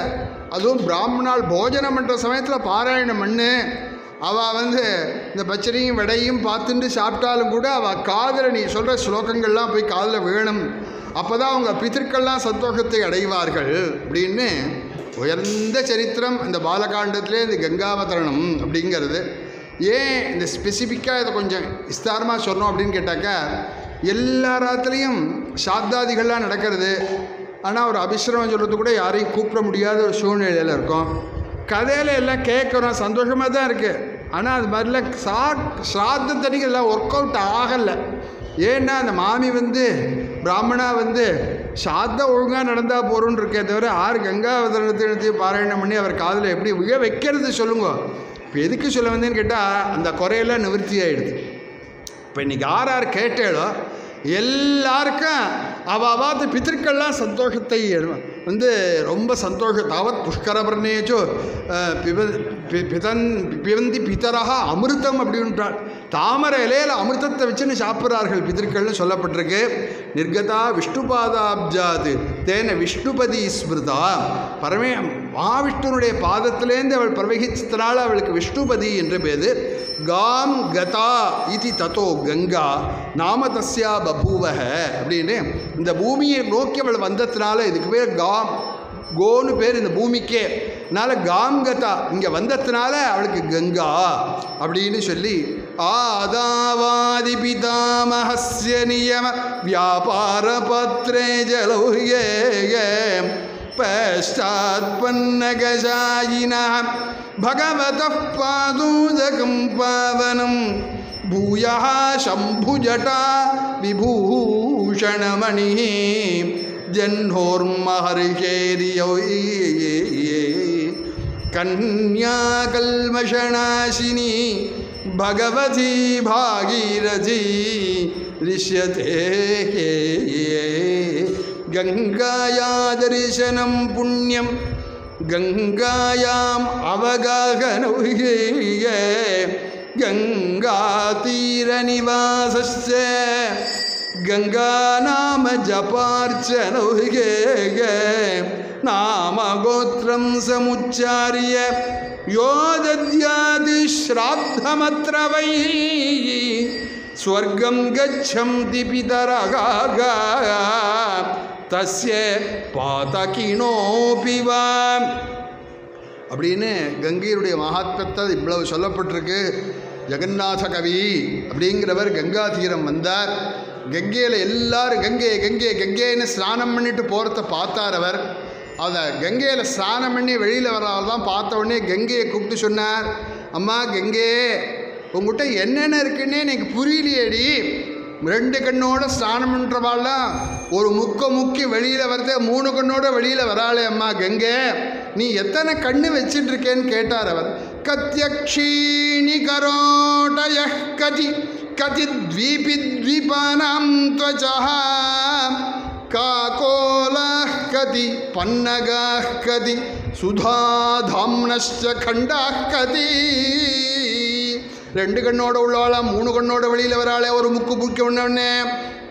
அதுவும் பிராமணால் போஜனம் பண்ணுற சமயத்தில் பாராயணம் பண்ணு. அவள் இந்த பச்சனையும் விடையும் பார்த்துட்டு சாப்பிட்டாலும் கூட அவள் காதில் நீ சொல்கிற ஸ்லோகங்கள்லாம் போய் காதில் வேணும். அப்போ தான் அவங்க பித்திருக்கள்லாம் சந்தோஷத்தை அடைவார்கள் அப்படின்னு உயர்ந்த சரித்திரம் இந்த பாலகாண்டத்திலே இந்த கங்காவதரணம் அப்படிங்கிறது. ஏன் இந்த ஸ்பெசிஃபிக்காக இதை கொஞ்சம் விஸ்தாரமாக சொன்னோம் அப்படின்னு கேட்டாக்கா, எல்லா ராத்திலையும் சாத்தாதிகள்லாம் நடக்கிறது. ஆனால் ஒரு அபிஸ்ரமம் சொல்கிறது கூட யாரையும் கூப்பிட முடியாத ஒரு சூழ்நிலையில் இருக்கும். கதையில் எல்லாம் கேட்குறோம், சந்தோஷமாக தான் இருக்குது. ஆனால் அது மாதிரிலாம் ஸ்ராத்தத்தடிக்கு எல்லாம் ஒர்க் அவுட் ஆகலை. ஏன்னா அந்த மாமி பிராமணா சாத்தம் ஒழுங்காக நடந்தால் போகிறோன்னு இருக்கே தவிர ஆறு கங்காவதரணத்தையும் பாராயணம் பண்ணி அவர் காதில் எப்படி விழ வைக்கிறது சொல்லுங்க. இப்போ எதுக்கு சொல்ல வந்தேன்னு கேட்டால் அந்த குறையெல்லாம் நிவர்த்தி ஆகிடுது. இப்போ இன்றைக்கி யார் கேட்டாலோ எல்லாருக்கும் அவாத்து பித்திருக்கள்லாம் சந்தோஷத்தை ரொம்ப சந்தோஷம். தாவத் புஷ்கரபர்ணேச்சோ பிவந்தி பிதரா அமிர்தம் அப்படின்றாள். தாமரை இலையில் அமிர்தத்தை வச்சுன்னு சாப்பிட்றார்கள் பித்திருக்கள்னு சொல்லப்பட்டிருக்கு. நிர்கதா விஷ்ணுபாதாப்ஜாது தேன விஷ்ணுபதி ஸ்மிருதா. மகாவிஷ்ணுனுடைய பாதத்திலேருந்து அவள் பிரவகிச்சதுனால அவளுக்கு விஷ்ணுபதி என்று பேர். காம் கதா இது தத்தோ கங்கா நாம தஸ்யா பபூவக அப்படின்னு இந்த பூமியை நோக்கி அவள் வந்ததுனால இதுக்கு பேர் கோன்னு பேர் இந்த பூமிக்கே. அதனால் காம்கதா இங்கே வந்ததுனால அவளுக்கு கங்கா அப்படின்னு சொல்லி ஆதாவாதி பிதாமஹஸ்ய நியம வியாபார பத்ரே ஜலௌயே பஷ்டாத்பன்னகஜாயினா பகவதः பாதூதகம் பாவனம் பூயः சம்புஜடா விபூஷணமணி ஜன்ஹோர்மஹர்ஷேரியோ கன்யாகல்மஷநாசினி பகவதி பாகீரதி ரிஷ்யதே. கங்காயா தரிசனம் புண்ணியம் கங்காயாம் அவகாகனௌயே கங்காதீரநிவாசஸ்ய கங்காநாம ஜபார்ச்சனௌயே நாமகோத்ரம் சமுச்சாரிய யோ தத்யாதி ஸ்ராத்தமத்ர வை ஸ்வர்கம் கச்சந்தி பிதரக தஸ்ய பாதகினோபிவா அப்படின்னு கங்கையுடைய மகாத்மத்தை இவ்வளவு சொல்லப்பட்டிருக்கு. ஜெகநாத கவி அப்படிங்கிறவர் கங்கா தீரம் வந்தார். கங்கையில் எல்லாரும் கங்கை கங்கை கங்கைன்னு ஸ்நானம் பண்ணிட்டு போகிறத பார்த்தார் அவர். அதை கங்கையில் ஸ்நானம் பண்ணி வெளியில் வரவால் தான் பார்த்த உடனே கங்கையை கூப்பிட்டு சொன்னார், அம்மா கங்கே உங்கள்கிட்ட என்னென்ன இருக்குன்னே எனக்கு புரியலையேடி, 2 கண்ணோட ஸ்நானம் பண்ணுறவாள்லாம் ஒரு முக்கி வெளியில் வரதே 3 கண்ணோட வெளியில் வராளே அம்மா கங்கை, நீ எத்தனை கண்ணு வச்சுட்டு இருக்கேன்னு கேட்டார் அவர். கத்யக்ஷீணி கரோடய கதி கதி த்வீபி த்வீபானாம் த்வசஹ காகோலாஹ் கதி பன்னகாஹ் கதி சுதாதாம்னஸ்ச கண்டாஹ் கதி. 2 கண்ணோட உள்ளவாளா 3 கண்ணோட வெளியில் வராளே ஒரு முக்கி உடனே,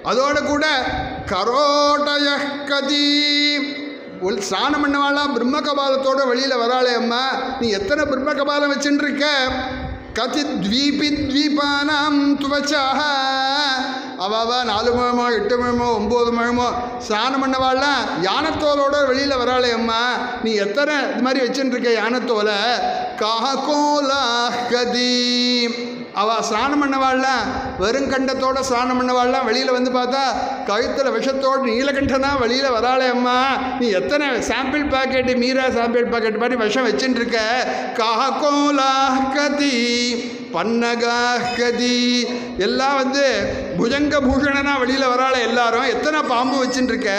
அதோட கூட கரோடய கதி ஸ்நானம் பண்ணவாளா பிரம்ம கபாலத்தோட வெளியில் வராளே அம்மா, நீ எத்தனை பிரம்ம கபாலம் வச்சுட்டு இருக்க. கதி த்வீபி த்வீபானாம் துவச்சாக அவ 4 முழமோ 8 முழமோ 9 முழமோ ஸ்நானம் பண்ணவாள்லாம் யானத்தோலோட வெளியில் வராளே அம்மா, நீ எத்தனை இது மாதிரி வச்சுட்டு இருக்க யானத்தோலை. காகோலாஹதி அவள் ஸ்நானம் பண்ணவாள்லாம் வெறுங்கண்டத்தோடு ஸ்நானம் பண்ணவாள்லாம் வெளியில் வந்து பார்த்தா கழுத்தில் விஷத்தோடு நீலகண்டனா வெளியில் வராளே அம்மா, நீ எத்தனை sample packet Meera sample packet மாதிரி விஷம் வச்சுட்டு இருக்க. காகோலாஹதி பன்னகாஹதி எல்லாம் வந்து புஜங்க பூஷணனா வெளியில் வராள எல்லாரும், எத்தனை பாம்பு வச்சுட்டு இருக்க.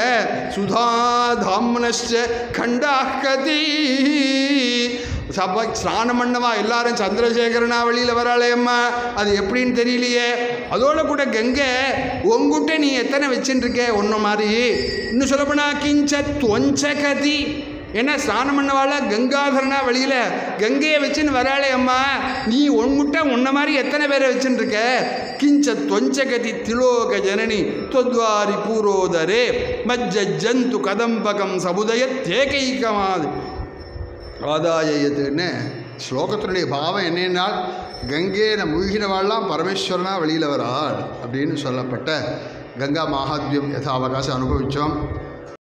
சுதாதாம்னஸ்ச கண்டாஹதி ஸ்நானம் பண்ணவா எல்லாரும் சந்திரசேகரனா வெளியில் வராளே அம்மா, அது எப்படின்னு தெரியலையே. அதோட கூட கங்கை உங்ககிட்ட நீ எத்தனை வச்சுட்டு இருக்க ஒன்று மாதிரி. இன்னும் சொல்லப்போனா கிஞ்ச துவஞ்சகதி, ஏன்னா ஸ்நானம் பண்ணவாள கங்காதரனா வெளியில் கங்கையை வச்சுன்னு வராளே அம்மா, நீ உன்கிட்ட உன்ன மாதிரி எத்தனை பேரை வச்சுட்டு இருக்க. கிஞ்ச துவஞ்சகதி திலோக ஜனனி தொத்வாரி பூரோதரே மஜ்ஜ ஜந்து கதம்பகம் சமுதய தேகைக்கமாது ஆதாயத்துன்னு ஸ்லோகத்தினுடைய பாவம் என்னென்னால், கங்கையை மூழ்கினவாள்லாம் பரமேஸ்வரனா வெளியில் வராள் அப்படின்னு சொல்லப்பட்ட கங்கா மகாத்மியம் யதாவகாசம் அனுபவித்தோம்.